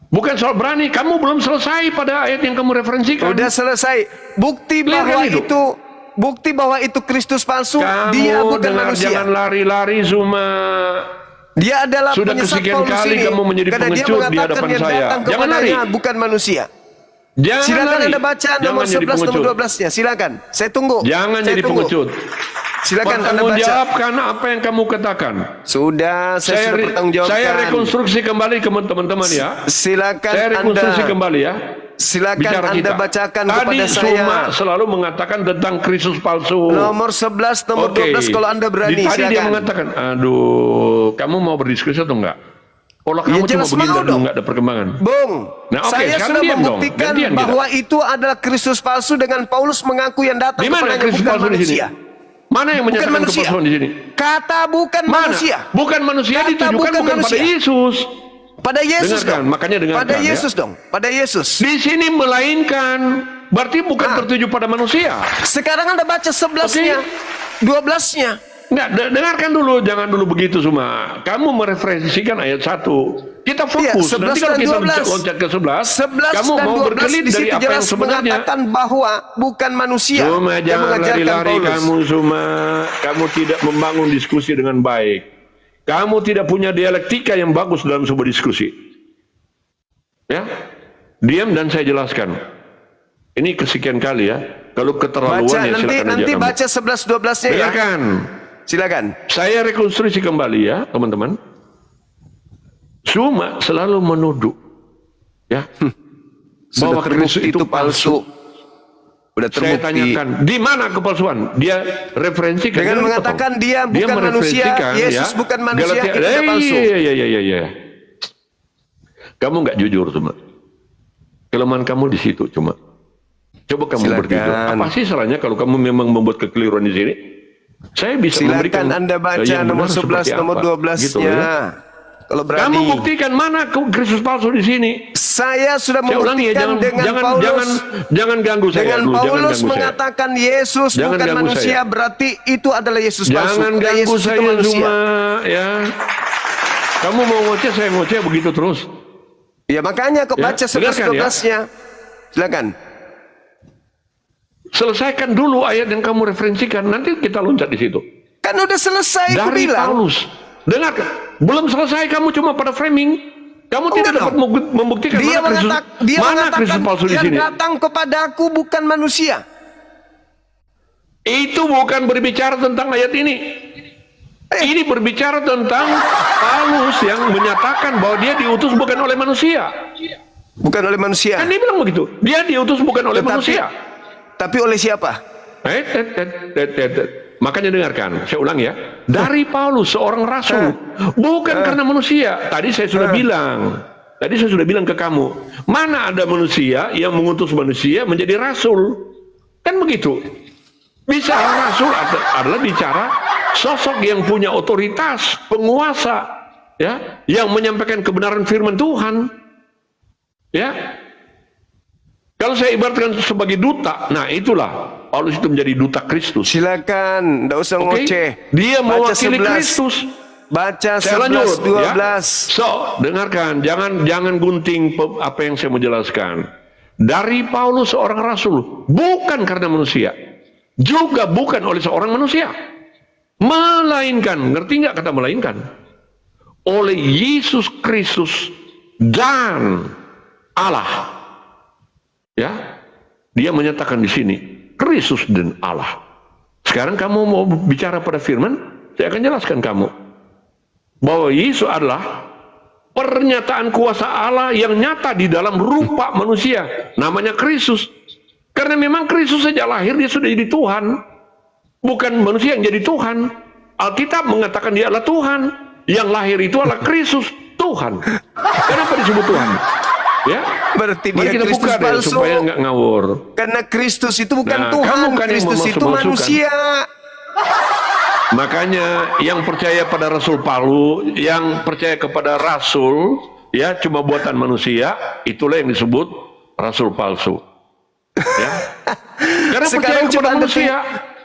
Bukan soal berani, kamu belum selesai pada ayat yang kamu referensikan. Udah selesai. Bukti Lihat bahwa kan itu? bukti bahwa itu Kristus palsu, Kamu dia bukan dengar, manusia. jangan lari-lari Suma. Dia adalah Sudah penyesat kesekian Paulus kali ini. kamu menjadi Karena dia pengecut di mengatakan hadapan yang saya. datang Jangan kepadanya lari. bukan manusia. Jangan Silakan lari. Anda baca Jangan nomor jadi 11, nomor pengecut. 12-nya. Silakan. Saya tunggu. Jangan Saya jadi tunggu. pengecut. Silakan Anda baca. Pertanggungjawabkan apa yang kamu katakan. Sudah, saya sudah bertanggungjawabkan. Saya rekonstruksi kembali ke teman-teman, ya. Silakan Saya rekonstruksi Anda. kembali, ya. Silakan Bicara Anda kita. bacakan Tadi kepada Suma saya. selalu mengatakan tentang Kristus palsu. Nomor 11, nomor Oke. 12 kalau Anda berani. Tadi dia Silakan. mengatakan, aduh, kamu mau berdiskusi atau enggak? Kalau Ya, kamu cuma jelas begini mau dan dong. enggak ada perkembangan. Bung, Nah, oke, saya sekarang sudah diam dong. membuktikan Gantian kita. bahwa itu adalah Kristus palsu dengan Paulus mengaku yang datang Di mana kepadanya Kristus bukan palsu di sini? manusia. Mana yang Bukan menyatakan manusia. kepalsuan di sini? Kata bukan Mana? manusia. Bukan manusia Kata ditujukan bukan bukan pada manusia. Yesus. Pada Yesus Dengarkan, dong. makanya dengarkan, Pada ya. Yesus dong. Pada Yesus. Di sini melainkan, berarti bukan tertuju pada manusia. Sekarang Anda baca 11-nya, 12-nya. Enggak, dengarkan dulu, jangan dulu begitu semua. Kamu mereferensikan ayat 1. Kita fokus. Iya, 11 Nanti kalau dan kita 12. loncat ke 11, 11 kamu dan mau 12 berkelit di dari situ apa yang jelas sebenarnya. mengatakan bahwa bukan manusia Cuma yang jangan mengajarkan lari-lari Paulus. kamu semua. Kamu tidak membangun diskusi dengan baik. Kamu tidak punya dialektika yang bagus dalam sebuah diskusi. Ya, diam dan saya jelaskan. Ini kesekian kali, ya. Kalau keterlaluan Baca ya silakan nanti aja kamu. baca 11 12-nya ya. Silakan. Silakan. Saya rekonstruksi kembali, ya, teman-teman. Suma selalu menuduh, ya, Sudah bahwa Kristus terbukti itu palsu. Udah Saya terbukti. tanyakan, di mana kepalsuan? Dia referensikan. Dengan Jangan mengatakan potong. dia bukan manusia, mereferensikan, Yesus ya, bukan manusia, Galatia- itu udah palsu. Iya. Kamu nggak jujur cuma. Kelemahan kamu di situ cuma. Coba kamu Silakan. berjujur. Apa sih salahnya kalau kamu memang membuat kekeliruan di sini? Saya bisa memberikan Silakan Anda baca yang nomor benar 11, seperti nomor apa. 12-nya. Gitu, ya. Kalau berani. Kamu buktikan mana Kristus palsu di sini. Saya sudah Saya ulangi ya, membuktikan dengan jangan Paulus. jangan ganggu saya Dengan dulu, jangan Paulus ganggu saya. mengatakan Yesus Jangan bukan ganggu manusia, saya. berarti itu adalah Yesus palsu. Jangan Karena ganggu Yesus itu saya manusia. cuma, ya. Kamu mau ngoceh, saya ngoceh begitu terus. Ya makanya kok Ya, baca 11 dengarkan, ya. 12-nya. Silakan. Selesaikan dulu ayat yang kamu referensikan, nanti kita loncat di situ. Kan udah selesai aku Dari bilang. Paulus. Dengarkan, belum selesai kamu cuma pada framing. Kamu tidak Enggak dapat membuktikan Dia mana Kristus, dia mana mengatakan Kristus palsu di yang sini. datang kepadaku bukan manusia. Itu bukan berbicara tentang ayat ini. Ini berbicara tentang Paulus yang menyatakan bahwa dia diutus bukan oleh manusia. Bukan oleh manusia. Kan dia bilang begitu. Dia diutus bukan oleh manusia. Tapi oleh siapa? Makanya dengarkan, saya ulang ya. Dari Paulus, seorang rasul, bukan karena manusia. Tadi saya sudah bilang. Tadi saya sudah bilang ke kamu, mana ada manusia yang mengutus manusia menjadi rasul? Kan begitu. Bicara rasul adalah bicara sosok yang punya otoritas, penguasa, ya, yang menyampaikan kebenaran firman Tuhan. Ya. Kalau saya ibaratkan sebagai duta, nah itulah Paulus itu menjadi duta Kristus. Silakan, enggak usah ngoceh. Dia Baca mewakili 11. Kristus. Baca Saya 11, lanjut, 12. ya. So, dengarkan, jangan gunting apa yang saya mau jelaskan. Dari Paulus seorang rasul, bukan karena manusia, juga bukan oleh seorang manusia, melainkan, ngerti nggak kata melainkan? Oleh Yesus Kristus dan Allah. Ya, dia menyatakan di sini Kristus dan Allah. Sekarang kamu mau bicara pada firman, saya akan jelaskan kamu bahwa Yesus adalah pernyataan kuasa Allah yang nyata di dalam rupa manusia, namanya Kristus. Karena memang Kristus sejak lahir dia sudah jadi Tuhan, bukan manusia yang jadi Tuhan. Alkitab mengatakan dia adalah Tuhan, yang lahir itu adalah Kristus, Tuhan. Kenapa disebut Tuhan? Ya, Berarti mari dia kita Kristus buka deh, palsu. supaya nggak ngawur. Karena Kristus itu bukan Nah, Tuhan, kamu kan yang Kristus itu memasuk-masukkan. manusia. Makanya yang percaya pada Rasul Paulus, yang percaya kepada Rasul, ya cuma buatan manusia, itulah yang disebut Rasul palsu. Ya. Karena percaya Sekarang kepada coba manusia,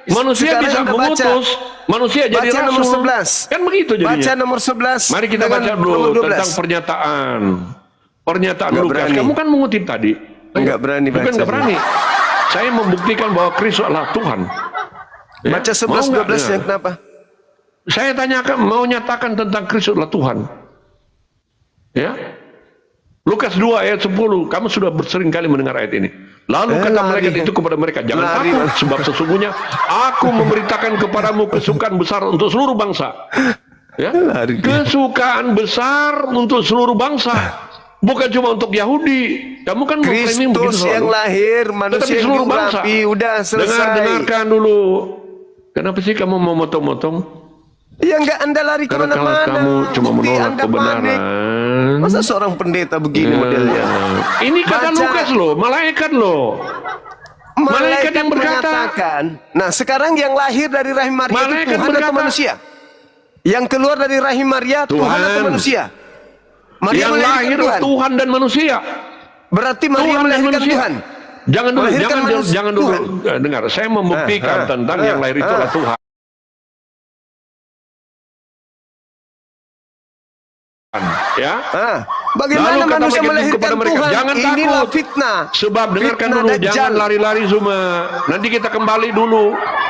manusia sekarang bisa Anda baca. mengutus, manusia jadi Baca Rasul. nomor 11. Kan begitu jadinya. Baca nomor 11. Mari kita dengan baca nomor dulu 12. tentang pernyataan Nggak Lukas. berani. Kamu kan mengutip tadi. Nggak berani Bukan baca. nggak berani. Saya membuktikan bahwa Kristus adalah Tuhan. Ya, Baca mau 11, nggak 12 dengar? yang kenapa? Saya tanyakan, mau nyatakan tentang Kristus adalah Tuhan. Ya. Lukas 2 ayat 10, kamu sudah sering kali mendengar ayat ini. Lalu kata lari. malaikat itu kepada mereka, jangan Lari. takut, sebab sesungguhnya aku memberitakan kepadamu kesukaan besar untuk seluruh bangsa. Ya. Lari dia. Kesukaan besar untuk seluruh bangsa. Bukan cuma untuk Yahudi. Kamu kan mengklaiming begitu Kristus yang selalu. lahir, manusia Tetapi yang seluruh bangsa. diurapi, udah selesai. Dengarkan dulu. Kenapa sih kamu mau motong-motong? Ya enggak, Anda lari Karena kalau kemana-mana. kamu cuma Bukti menolak Anda kebenaran. panik. Masa seorang pendeta begini modelnya? Ini kata Baca. Lukas loh, malaikat loh. Malaikat yang berkata. menyatakan. Nah, sekarang yang lahir dari rahim Maria itu Malaikat Tuhan atau berkata. manusia? Yang keluar dari rahim Maria Tuhan, Tuhan. atau manusia? Maria Yang melahirkan lahir Tuhan. Tuhan dan manusia. Berarti Maria Tuhan dan melahirkan manusia. Tuhan. Jangan dulu, Melahirkan jangan dulu. Tuhan. Dengar, saya membuktikan tentang yang lahir itu adalah Tuhan. Ya. Bagaimana Lalu kata manusia malaikat melahirkan kepada mereka, Tuhan? jangan Inilah takut. fitnah. Sebab dengarkan Fitnah dulu, Dajjal. jangan lari-lari semua. Nanti kita kembali dulu.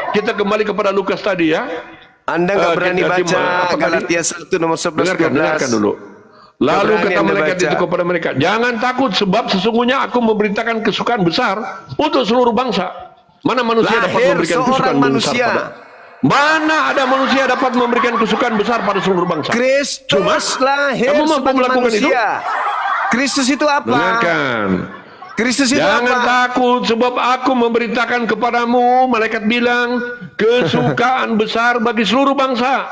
Kita kembali kepada Lukas tadi ya. Anda nggak berani Kita baca apa tadi? Galatia 1 nomor 11 Dengarkan dulu. Lalu Nggak berani kata Anda malaikat baca. itu kepada mereka, jangan takut sebab sesungguhnya aku memberitakan kesukaan besar untuk seluruh bangsa. Mana manusia dapat Lahir memberikan seorang kesukaan manusia. besar pada Mana ada manusia dapat memberikan kesukaan besar pada seluruh bangsa? Kristus lahir kamu mampu sebagai melakukan itu? manusia. Kristus itu apa? Dengarkan. Kristus itu Jangan apa? takut sebab aku memberitakan kepadamu, malaikat bilang, kesukaan besar bagi seluruh bangsa.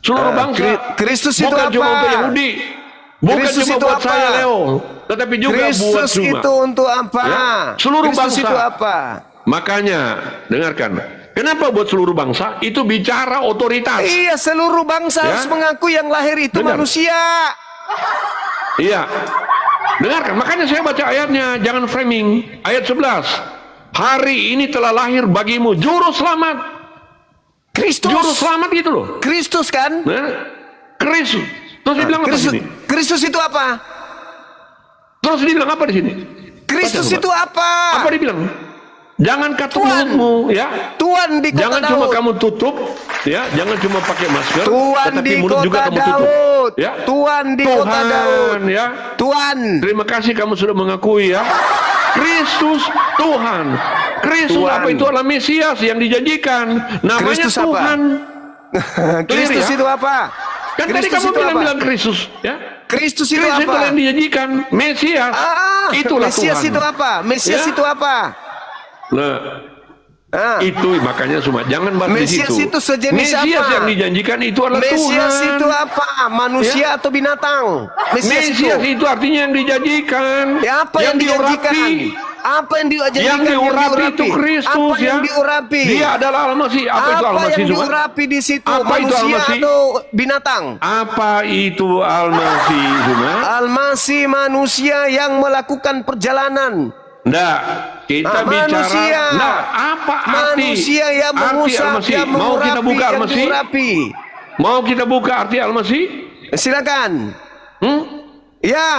Seluruh bangsa. Kristus itu bukan apa? cuma untuk Yahudi. Bukan Kristus cuma itu buat apa? saya Leo, tetapi juga buat Kristus semua. itu untuk apa? Ya, seluruh Kristus bangsa. itu apa? Makanya, dengarkan. Kenapa buat seluruh bangsa? Itu bicara otoritas. Iya, seluruh bangsa Ya. harus mengaku yang lahir itu Dengar. manusia. Iya. Dengarkan, makanya saya baca ayatnya, jangan framing. Ayat 11. Hari ini telah lahir bagimu juru selamat. Kristus. Juru selamat gitu loh. Kristus kan? Nah, Kristus. Terus dibilang apa di Kristus, sini? Kristus itu apa? Terus dibilang apa di sini? Kristus Baca, itu coba. apa? Apa dibilang? Jangan katup Tuhan. mulutmu, ya. Tuhan di kota Jangan Daud. cuma kamu tutup, ya. Jangan cuma pakai masker, Tuhan tetapi di mulut juga kota kamu tutup. Daud. Ya. Tuhan di kota Daud. ya. Tuhan. Terima kasih kamu sudah mengakui ya. Kristus Tuhan. Kristus Tuhan. apa itu adalah Mesias yang dijanjikan. Namanya Kristus apa? Tuhan. Kristus ya? itu apa? Kan tadi Kristus kamu itu apa? bilang Kristus, ya. Kristus itu Kristus itu apa? yang dijanjikan. Mesias. Itulah Mesias Tuhan. itu apa? Mesias Ya. itu apa? Nah, itu makanya semua jangan bahas di Mesias situ. itu sejenis Mesias apa? yang dijanjikan itu adalah Mesias Tuhan. itu apa? Manusia atau binatang? Mesias, Mesias itu artinya yang dijanjikan. Ya, apa yang dijanjikan? diurapi. Apa yang dijanjikan? Yang diurapi itu Kristus apa ya. yang diurapi? Dia adalah Al-Masih. Apa itu Apa Al-Masih yang semua? diurapi di situ? Apa itu Manusia Al-Masih? atau binatang? Apa itu Al-Masih semua? Al-Masih manusia yang melakukan perjalanan Enggak, kita bicara. Manusia. Enggak, apa arti? Manusia yang Arti mengusap, Al-Masih. yang Mau kita mengurapi, buka yang Al-Masih? diurapi. Mau kita buka arti Al-Masih? Silakan. Hmm? Ya.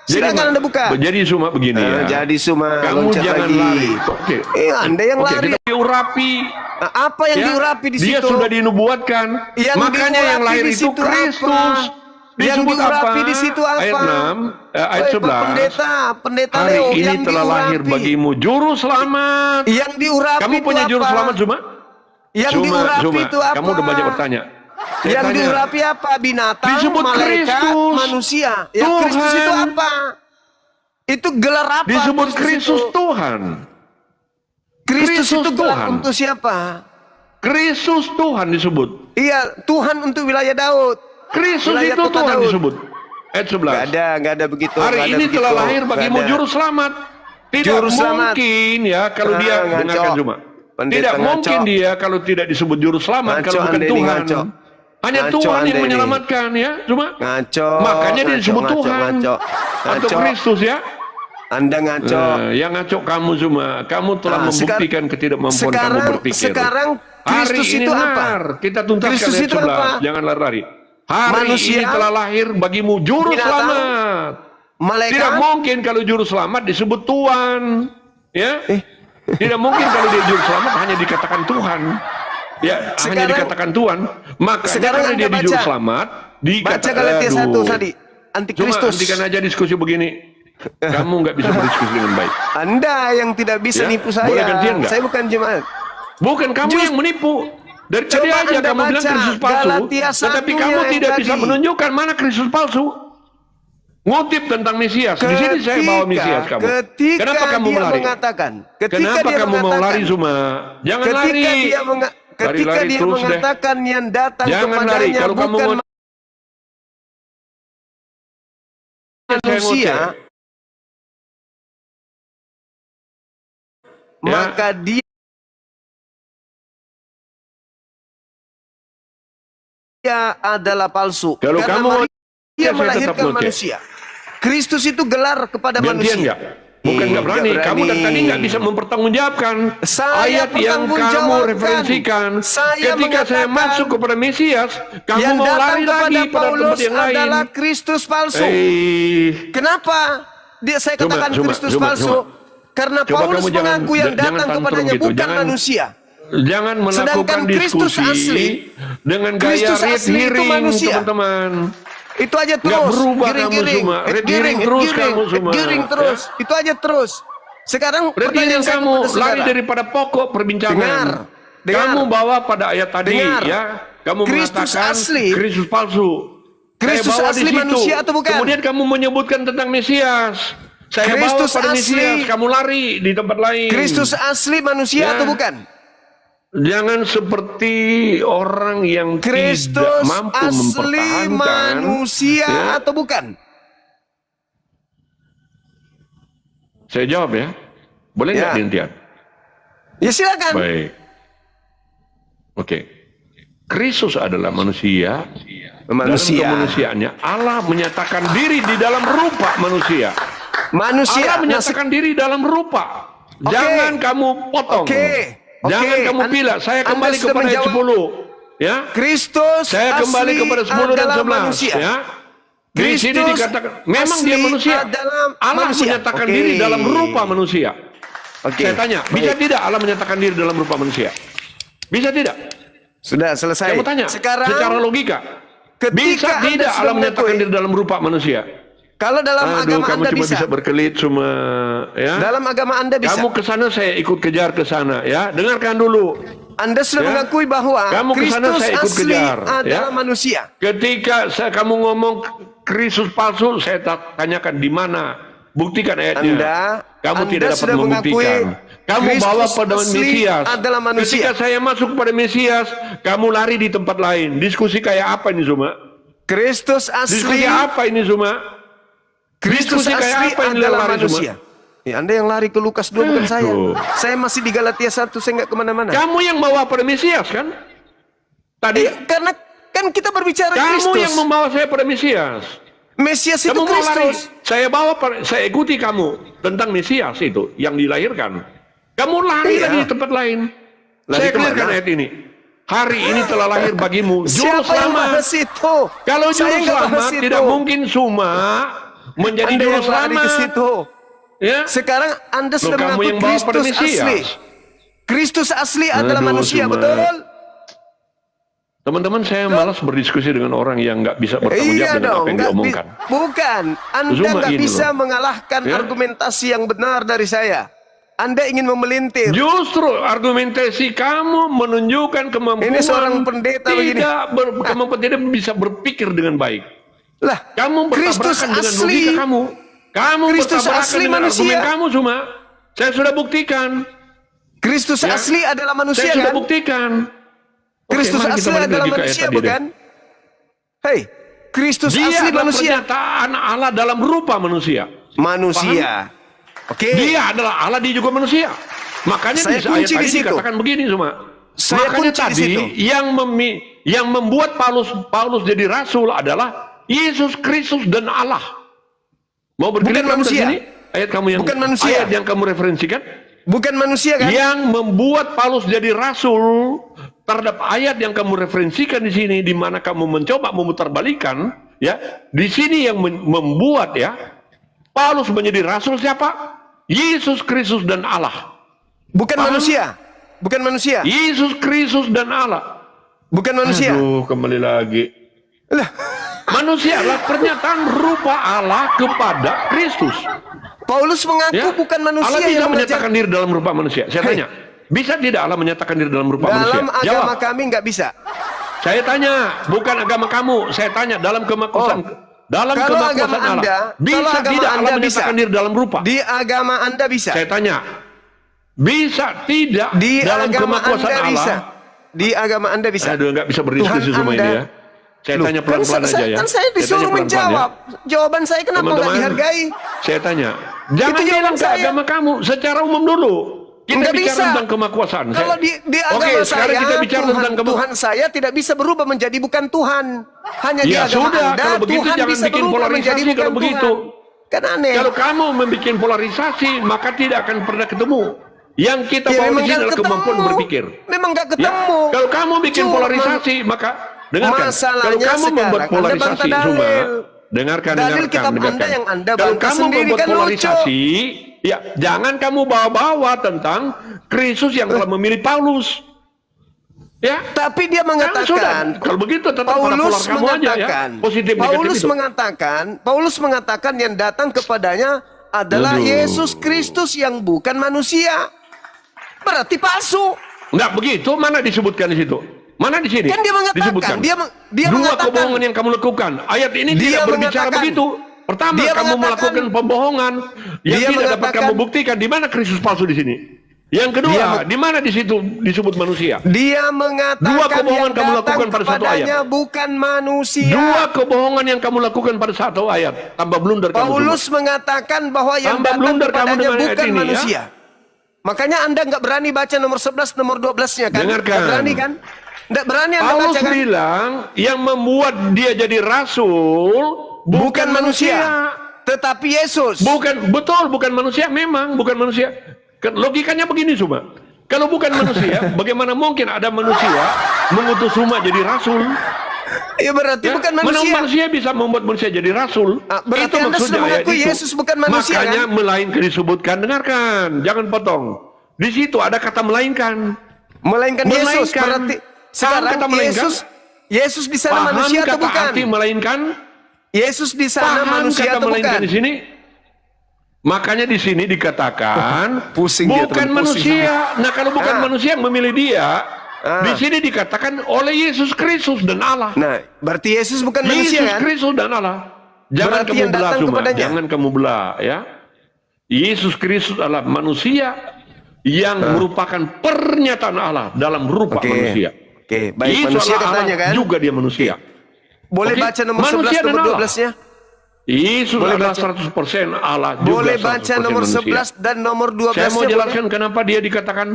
Silakan Anda buka. Jadi cuma begini ya. Jadi cuma kamu loncat jangan lagi. lari. Oke. Anda yang lari. Kita diurapi. Apa yang diurapi di Dia situ? sudah dinubuatkan. Yang Makanya yang diurapi lahir di itu situ Kristus. apa? Yang Disebut diurapi apa? di situ apa? Ayat 6, ayat 11. Pendeta Hari Leo, ini yang telah lahir diurapi. bagimu juru selamat. Yang diurapi Kamu itu punya juru apa? selamat Zuma? Yang Zuma, diurapi Zuma. itu apa? Kamu udah banyak bertanya. Saya Yang tanya. diurapi apa? Binatang, Disebut malaikat, Kristus. manusia. Yang Tuhan. Kristus itu apa? Itu gelar apa? Disebut Kristus itu? Tuhan. Kristus itu gelar Tuhan. untuk siapa? Kristus Tuhan disebut. Iya, Tuhan untuk wilayah Daud. Kristus Wilayah itu kota Tuhan Daud. disebut. Ayat 11. Nggak ada begitu. Hari nggak ada ini begitu. telah lahir bagimu Nggak ada. juru selamat. Tidak Juru selamat. mungkin ya kalau dia ngaco. dengarkan cuma. Pendeta Tidak ngaco. mungkin dia kalau tidak disebut juru selamat Ngaco kalau bukan Anda ini, Tuhan. ngaco. Hanya Ngaco Tuhan Anda yang ini. menyelamatkan ya, cuma. Ngaco. Makanya dia ngaco, disebut ngaco, Tuhan ngaco. atau Ngaco. Kristus ya. Anda ngaco. Yang ngaco kamu cuma. Kamu telah membuktikan ketidakmampuan kamu berpikir. Sekarang Kristus Hari ini itu apa? benar. Kita tuntaskan Kristus ayat itu 11. apa? Jangan lari-lari. Hari Manusia, ini telah lahir bagimu juru binatang, selamat. malaikat. Tidak mungkin kalau juru selamat disebut Tuhan. Ya. Tidak mungkin kalau dia juru selamat hanya dikatakan Tuhan. Ya, hanya dikatakan Tuhan. Makanya sekarang kalau dia Anda di juru baca. selamat, Baca Galatia 1 tadi. Cuma Antikristus. hentikan aja diskusi begini. Kamu nggak bisa berdiskusi dengan baik. Anda yang tidak bisa Ya, nipu saya. boleh gantian nggak? Saya bukan jemaat. Bukan kamu yang menipu. Dari tadi Coba aja Anda kamu bilang baca Kristus palsu, Galatia tetapi 1-nya kamu yang tidak bisa tadi. menunjukkan mana Kristus palsu. Ngutip tentang Mesias. Di sini saya bawa Mesias kamu. Kenapa kamu dia melari? mengatakan, Kenapa dia kamu mau mengatakan, lari Zuma? Jangan ketika lari. dia ketika Lari-lari dia terus deh. mengatakan yang datang Jangan lari. kepadanya Kalau kamu bukan mau manusia, Ya. maka dia adalah palsu. Kalau Karena kamu mau dia saya melahirkan tetap ngoceh. manusia. Kristus itu gelar kepada gantian manusia. nggak? Bukan nggak berani. Nggak Kamu dan tadi nggak bisa mempertanggungjawabkan Saya ayat yang kamu pertanggungjawabkan. referensikan. Saya Ketika saya mengatakan masuk kepada Mesias, kamu yang mau datang lari kepada lagi pada Paulus tempat yang lain. adalah Kristus palsu. Kenapa? Saya katakan Kristus Coba. palsu karena Coba Paulus kamu jangan- mengaku yang jangan datang tantrum kepadanya gitu. bukan Jangan- manusia. Jangan melakukan Sedangkan Kristus diskusi asli, dengan gaya Kristus red asli itu hearing, manusia. teman-teman. Itu aja Nggak terus. berubah kamu Giring-giring. semua. Red hearing terus kamu semua. Giring terus. Itu aja terus. Sekarang Red hearing pertanyaan saya kamu kepada lari saudara. daripada pokok perbincangan. Dengar. Kamu bawa pada ayat tadi Dengar. ya. Kamu Kristus mengatakan asli. Kristus palsu. Kristus Saya bawa asli di situ. manusia atau bukan? Kemudian kamu menyebutkan tentang Mesias. Saya Kristus bawa pada asli. Mesias. Kamu lari di tempat lain. Kristus asli manusia Ya. atau bukan? Jangan seperti orang yang tidak Kristus mampu asli mempertahankan manusia ya. atau bukan? Saya jawab ya. Boleh nggak Ya. dihentikan? Ya silakan. Baik. Oke. Kristus adalah manusia. Dalam kemanusiaannya Allah menyatakan diri di dalam rupa manusia. Manusia. Allah menyatakan diri dalam rupa. Jangan kamu potong. Jangan kamu pilih. Saya kembali Anda sudah kepada ayat menjawab. 10. Ya. Kristus Saya kembali asli kepada 10 dan adalah 11. manusia. Ya. Di sini Kristus dikatakan memang dia asli manusia. adalah Allah manusia. menyatakan Oke. diri dalam rupa manusia. Oke. Saya tanya, bisa tidak Allah menyatakan diri dalam rupa manusia? Bisa tidak? Sudah selesai. Kamu tanya, Sekarang secara logika. ketika Bisa Anda tidak sudah Allah menyatakan mengakui- diri dalam rupa manusia? kalau dalam agama kamu Anda cuma bisa. bisa berkelit cuma ya. Dalam agama Anda bisa. Kamu ke sana saya ikut kejar ke sana ya. Dengarkan dulu. Anda sudah Ya. mengakui bahwa Kamu ke sana, Kristus saya ikut asli kejar, adalah ya. manusia. Ketika kamu ngomong Kristus palsu, saya tanyakan di mana? Buktikan ayatnya. Kamu Anda tidak dapat sudah mengakui membuktikan. Kamu Kristus bawa pada asli Mesias. adalah manusia. Ketika saya masuk pada Mesias, kamu lari di tempat lain. Diskusi kayak apa ini Zuma? Kristus Diskusi asli. apa ini Zuma? Kristus Diskusi kayak asli apa ini adalah lari manusia. Zuma? Ya, Anda yang lari ke Lukas 2 bukan saya. Tuh. Saya masih di Galatia 1, saya nggak kemana-mana. Kamu yang bawa pada Mesias kan? Tadi Karena kan kita berbicara kamu Kristus. yang membawa saya pada Mesias. Mesias itu Kamu mau lari, Kristus. saya ikuti kamu tentang Mesias itu yang dilahirkan. Kamu lari Iya. lagi di tempat lain. Lari Saya kemana? clearkan ayat ini. Hari ini telah lahir bagimu juru Siapa yang selamat. bahas itu? Kalau Saya juru nggak bahas selamat itu. tidak mungkin cuma menjadi Anda juru yang lari ke selamat. situ. Ya. Sekarang Anda Loh, sudah kamu mengaku yang bawa pada Kristus Mesias. asli. Kristus asli adalah Aduh, manusia, cuma- betul? Teman-teman, saya malas berdiskusi dengan orang yang nggak bisa bertanggung jawab Iya dengan dong, apa yang nggak diomongkan. bukan. Anda Cuma nggak ini bisa loh. mengalahkan Ya. argumentasi yang benar dari saya. Anda ingin memelintir. Justru argumentasi kamu menunjukkan kemampuan Ini seorang pendeta begini. kemampuan tidak bisa berpikir dengan baik. Lah, Kamu Kristus bertabrakan dengan asli. logika kamu. Kamu Kristus bertabrakan asli dengan manusia. argumen kamu cuma. Saya sudah buktikan. Kristus Ya. asli adalah manusia, Saya sudah kan? buktikan. Oke, Kristus mari kita asli balik adalah lagi ke ayat manusia, tadi deh. bukan? Hei, Kristus Dia asli adalah manusia. pernyataan Allah dalam rupa manusia. Manusia. Oke. Dia adalah Allah, dia juga manusia. Makanya Saya di ayat kunci di tadi situ. dikatakan begini cuma. Saya Makanya kunci di tadi situ. yang membuat Paulus jadi rasul adalah Yesus Kristus dan Allah. Mau berkeliling Bukan manusia. sini? Ayat kamu yang Bukan manusia. ayat yang kamu referensikan Bukan manusia, kan? yang membuat Paulus jadi rasul terhadap ayat yang kamu referensikan di sini, di mana kamu mencoba memutarbalikkan, ya, di sini yang membuat ya Paulus menjadi rasul siapa? Yesus Kristus dan Allah. Bukan Paham? manusia. Bukan manusia. Yesus Kristus dan Allah. Bukan manusia. Aduh, kembali lagi. Lah, Manusia adalah pernyataan rupa Allah kepada Kristus. Paulus mengaku Ya. bukan manusia Allah bisa yang menyatakan mengajar. diri dalam rupa manusia. Saya tanya, bisa tidak Allah menyatakan diri dalam rupa manusia? Dalam agama Jawab. kami nggak bisa. Saya tanya, bukan agama kamu. Saya tanya dalam kemakuasaan. Dalam Kalau kemakuasaan agama Allah. Anda, Bisa kalau agama tidak Allah Anda menyatakan bisa. diri dalam rupa? Di agama Anda bisa. Saya tanya, bisa tidak Di dalam agama kemakuasaan Anda Allah? bisa. Di agama Anda bisa. Aduh, nggak bisa berdiskusi Tuhan semua ini Anda- ya. Saya Loh, tanya pelan-pelan aja ya. Kan saya tanya disuruh pelan-pelan ya. menjawab. Jawaban saya kenapa nggak Teman-teman, dihargai? saya tanya, jangan Itu jawaban bilang ke saya. agama kamu, secara umum dulu. Kita Nggak bicara bisa. tentang kemakuasaan. Kalau di agama Oke, sekarang saya, kita bicara tentang Tuhan saya tidak bisa berubah menjadi bukan Tuhan. Hanya di Ya agama sudah, Anda, kalau begitu Tuhan jangan bisa bikin berubah polarisasi menjadi kalau bukan begitu. Tuhan. Kan aneh. Kalau kamu membuat polarisasi, maka tidak akan pernah ketemu. Yang kita Ya, bawa memang di sini nggak adalah kemampuan ketemu. berpikir. Memang nggak Ya, ketemu. kalau kamu bikin Cuma polarisasi, maka dengarkan. masalahnya Kalau kamu membuat sekarang Anda polarisasi, bantah cuma dalil. dengarkan, Dalil dengarkan, kitab dengarkan. Anda yang Anda Kalau bantah kamu sendiri membuat kan lucu. polarisasi, ya jangan kamu bawa-bawa tentang Kristus yang telah memilih Paulus. Ya, Tapi dia sudah. mengatakan, Kalau begitu tetap pada polar Paulus kamu aja ya. mengatakan, Positif negatif Paulus itu. mengatakan yang datang kepadanya adalah Aduh. Yesus Kristus yang bukan manusia. Berarti palsu. Enggak begitu, mana disebutkan di situ? Mana di sini? Kan dia mengatakan, disebutkan. dia Dua mengatakan. kebohongan yang kamu lakukan. Ayat ini Dia tidak berbicara mengatakan. begitu. Pertama, Dia kamu mengatakan. melakukan pembohongan yang Dia tidak dapat mengatakan. kamu buktikan. Di mana Kristus palsu di sini? Yang kedua, di mana di situ disebut manusia? Dia mengatakan Dua kebohongan yang kamu datang lakukan pada satu kepadanya bukan manusia. Dua kebohongan yang kamu lakukan pada satu ayat. Tambah blunder kamu Paulus semua. mengatakan bahwa yang Tambah datang blunder kamu kepadanya dengan ayat bukan ini, ya. manusia. Makanya Anda nggak berani baca nomor 11, nomor 12-nya kan? Dengarkan. Nggak berani kan? Nggak berani Anda Paulus baca kan? bilang yang membuat dia jadi rasul Bukan manusia, tetapi Yesus. Bukan, betul, bukan manusia, memang bukan manusia. Logikanya begini cuma. Kalau bukan manusia, bagaimana mungkin ada manusia mengutus umat jadi rasul? Ya berarti Ya, bukan mana manusia. manusia bisa membuat manusia jadi rasul? Ah, berarti itu Anda maksudnya sudah ayat mengakui itu. Yesus bukan manusia, Makanya kan? melainkan disebutkan, dengarkan, jangan potong. Di situ ada kata melainkan. Melainkan Yesus. Melainkan. Berarti Paham sekarang kata melainkan? Yesus di sana Paham manusia atau kata bukan? arti melainkan? Yesus di sana Paham manusia kata atau melainkan bukan? di sini? Makanya di sini dikatakan Pusing dia, bukan teman, pusing manusia. Nah kalau bukan Ah. manusia yang memilih dia, Ah. di sini dikatakan oleh Yesus Kristus dan Allah. Nah, berarti Yesus bukan manusia Yesus kan? Kristus dan Allah. Jangan Berarti kamu yang belah datang cuma. kepadanya. Jangan kamu belah ya. Yesus Kristus adalah manusia yang merupakan pernyataan Allah dalam rupa Oke. manusia. Oke, baik, Yesus manusia adalah katanya Allah, kan? juga dia manusia. Boleh Oke, baca nomor manusia 11, dan nomor Allah. 12-nya? Yesus Boleh adalah baca. 100% Allah juga Boleh baca 100% nomor manusia. 11 dan nomor 12-nya? Saya mau jelaskan kenapa dia dikatakan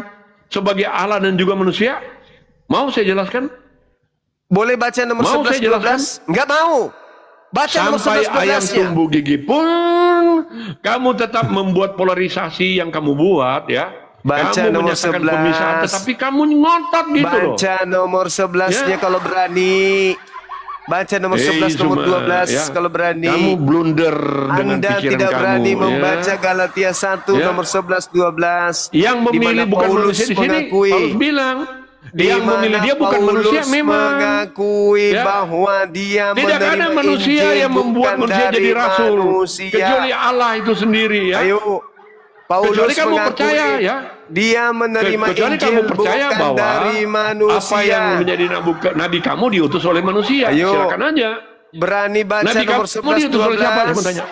sebagai Allah dan juga manusia. Mau saya jelaskan? Boleh baca nomor Mau 11, saya jelaskan? 12? Enggak mau. Baca nomor Sampai 11 ayam 12-nya. tumbuh gigi pun kamu tetap membuat polarisasi yang kamu buat ya. Baca Kamu nomor menyatakan 11. pemisahan, tetapi kamu ngotot gitu loh. Baca nomor 11-nya Ya. kalau berani. Baca nomor 11, nomor Zuma, 12 ya. kalau berani. Kamu blunder dengan Anda pikiran tidak kamu. berani ya. membaca Galatia 1 Ya. nomor 11 12. Yang di mana memilih bukan Paulus manusia di sini. mengakui, Paulus bilang, di yang memilih mana dia bukan Paulus manusia memang. mengakui Ya. bahwa dia Tidak ada menerima manusia Injil yang membuat bukan manusia dari jadi rasul, manusia. kecuali Allah itu sendiri ya. Ayo, Paulus Kecuali kamu mengakui percaya ya. dia menerima Kecuali Injil kamu percaya bukan bahwa dari manusia. apa yang menjadi nabi kamu diutus oleh manusia. Ayo. Silakan aja. Berani baca Nabi nomor kamu 11 diutus oleh siapa? Saya mau 12. tanya.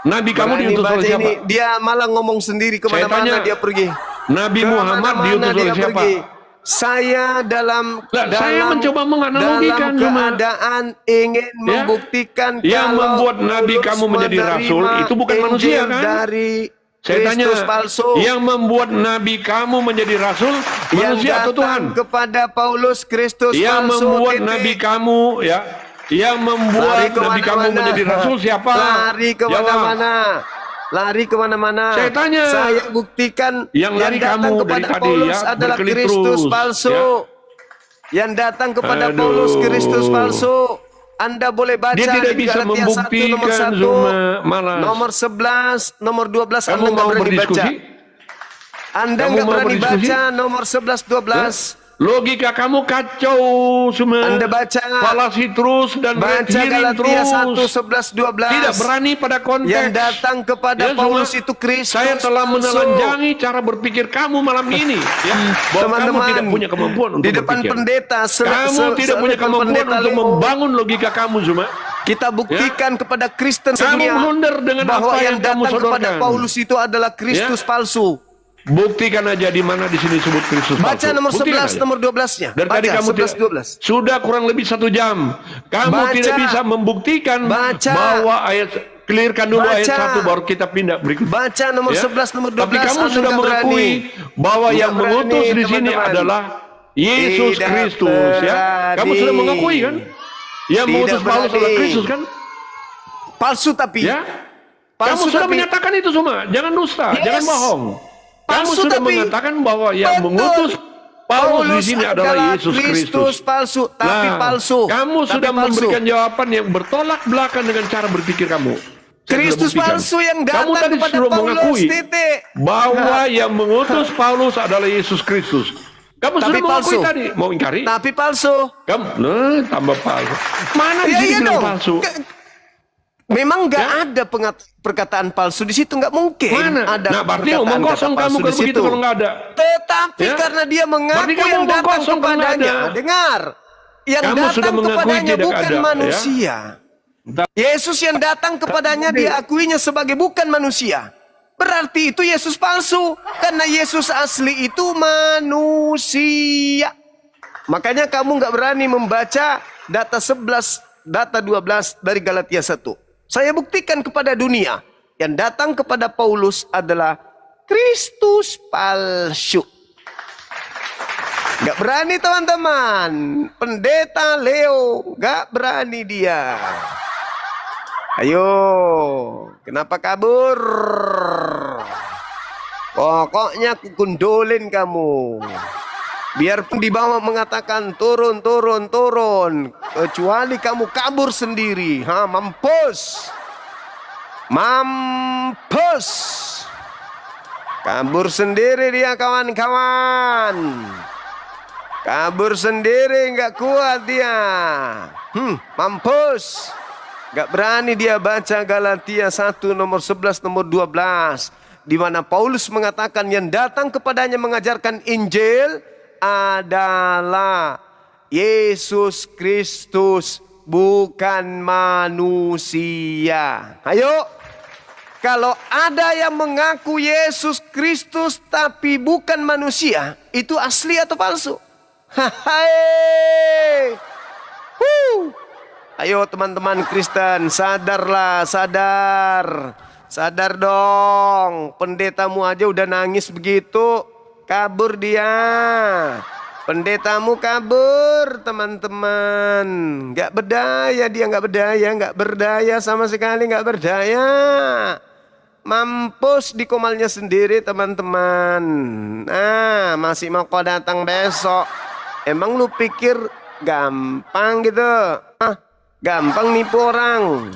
Nabi kamu Berani diutus baca oleh siapa? ini. Dia malah ngomong sendiri Saya tanya, kemana-mana dia pergi. Nabi Muhammad Kemana-mana diutus dia oleh siapa? pergi. Saya dalam Saya mencoba menganalogikan dalam keadaan ingin Ya. membuktikan Yang kalau membuat Nabi Paulus kamu menjadi rasul menerima itu bukan manusia, Injil kan? dari Saya tanya, Kristus palsu yang membuat Nabi kamu menjadi rasul yang manusia atau Tuhan? datang kepada Paulus Kristus Yang palsu. membuat titik. Nabi kamu ya, yang membuat Lari Nabi kamu kemana-mana. menjadi rasul siapa? Lari Jawab. kemana-mana. Lari kemana-mana. Saya tanya. Saya buktikan Yang lari datang kamu kepada dari tadi, Paulus ya, adalah berkelit Kristus terus, palsu. ya. Yang datang kepada Aduh. Paulus Kristus palsu. Anda boleh baca Dia tidak di bisa Galatia 1 nomor membuktikan 1, Zuma, malas. nomor 11, nomor 12 Kamu Anda nggak mau berani baca. berdiskusi? Anda Kamu nggak mau berani berdiskusi? baca nomor 11 12. Logika kamu kacau semua. Anda baca. Falasi terus dan red Baca herring Galatia terus. 1 11 12. Tidak berani pada konteks. Yang datang kepada Ya, Paulus Zuma, itu Kristus. Saya telah palsu. menelanjangi cara berpikir kamu malam ini. Ya, bahwa kamu tidak punya kemampuan untuk di depan berpikir. pendeta, Kamu tidak punya depan kemampuan pendeta untuk Leo, membangun logika kamu, Zuma. kita buktikan kepada Kristen Kamu sedunia blunder dengan bahwa apa yang yang kamu datang kepada sodorkan. Paulus itu adalah Kristus palsu. Buktikan aja di mana di sini disebut Kristus Baca palsu. nomor Buktikan 11, aja. nomor 12-nya. Dan tadi Baca kamu 11 12. sudah kurang lebih 1 jam. Kamu Baca. tidak bisa membuktikan Baca. bahwa ayat clearkan dulu Baca. ayat 1 baru kita pindah berikut. Baca nomor 11, nomor 12. Tapi kamu Anda sudah nggak mengakui berani. bahwa Nggak yang mengutus berani, di sini teman-teman. adalah Yesus Tidak Kristus ya. Kamu berani. sudah mengakui kan? Yang Tidak mengutus Paulus berani. adalah Kristus kan? Palsu tapi. Ya. Palsu Kamu sudah tapi. menyatakan itu semua. Jangan dusta, Yes. jangan bohong. Kamu Palsu sudah tapi. mengatakan bahwa yang Betul. mengutus Paulus di sini adalah Yesus Kristus Kristus. palsu, tapi Nah, palsu. Kamu Tapi sudah palsu. memberikan jawaban yang bertolak belakang dengan cara berpikir kamu. Saya Kristus sudah buktikan. palsu yang Kamu datang tadi kepada sudah Paulus, mengakui titik. bahwa yang mengutus Paulus adalah Yesus Kristus. Kamu Tapi sudah mengakui palsu. tadi, mau ingkari? Tapi palsu. Kamu, tambah palsu. Mana di Ya, sini iya bilang dong. palsu? Memang nggak Ya. ada perkataan palsu di situ, nggak mungkin Mana? ada Nah, berarti perkataan omong kata kosong kamu palsu kalau di begitu situ. kalau nggak ada. Tetapi Ya. karena dia mengaku Berarti kamu yang omong datang kosong kalau nggak kepadanya, ada. dengar, yang Kamu sudah datang mengakui kepadanya tidak bukan ada, ya. manusia. Yesus yang datang kepadanya diakuinya sebagai bukan manusia. Berarti itu Yesus palsu. Karena Yesus asli itu manusia. Makanya kamu nggak berani membaca data 11, data 12 dari Galatia 1. Saya buktikan kepada dunia. Yang datang kepada Paulus adalah Kristus palsu. Nggak berani teman-teman. Pendeta Leo nggak berani dia. Ayo, kenapa kabur? Pokoknya aku gundulin kamu. Biarpun di bawah mengatakan turun, turun, turun. Kecuali kamu kabur sendiri. Mampus. Mampus. Kabur sendiri dia kawan-kawan. Kabur sendiri nggak kuat dia. Mampus. Gak berani dia baca Galatia 1 nomor 11 nomor 12. Di mana Paulus mengatakan yang datang kepadanya mengajarkan Injil adalah Yesus Kristus, bukan manusia. Ayo. Kalau ada yang mengaku Yesus Kristus tapi bukan manusia, itu asli atau palsu? Hai. Ayo teman-teman Kristen, sadarlah, sadar. Sadar dong, pendetamu aja udah nangis begitu, kabur dia. Pendetamu kabur, teman-teman. Nggak berdaya dia, nggak berdaya sama sekali, nggak berdaya. Mampus di komalnya sendiri, teman-teman. Nah, masih mau kau datang besok. Emang lu pikir gampang gitu? Gampang nipu orang.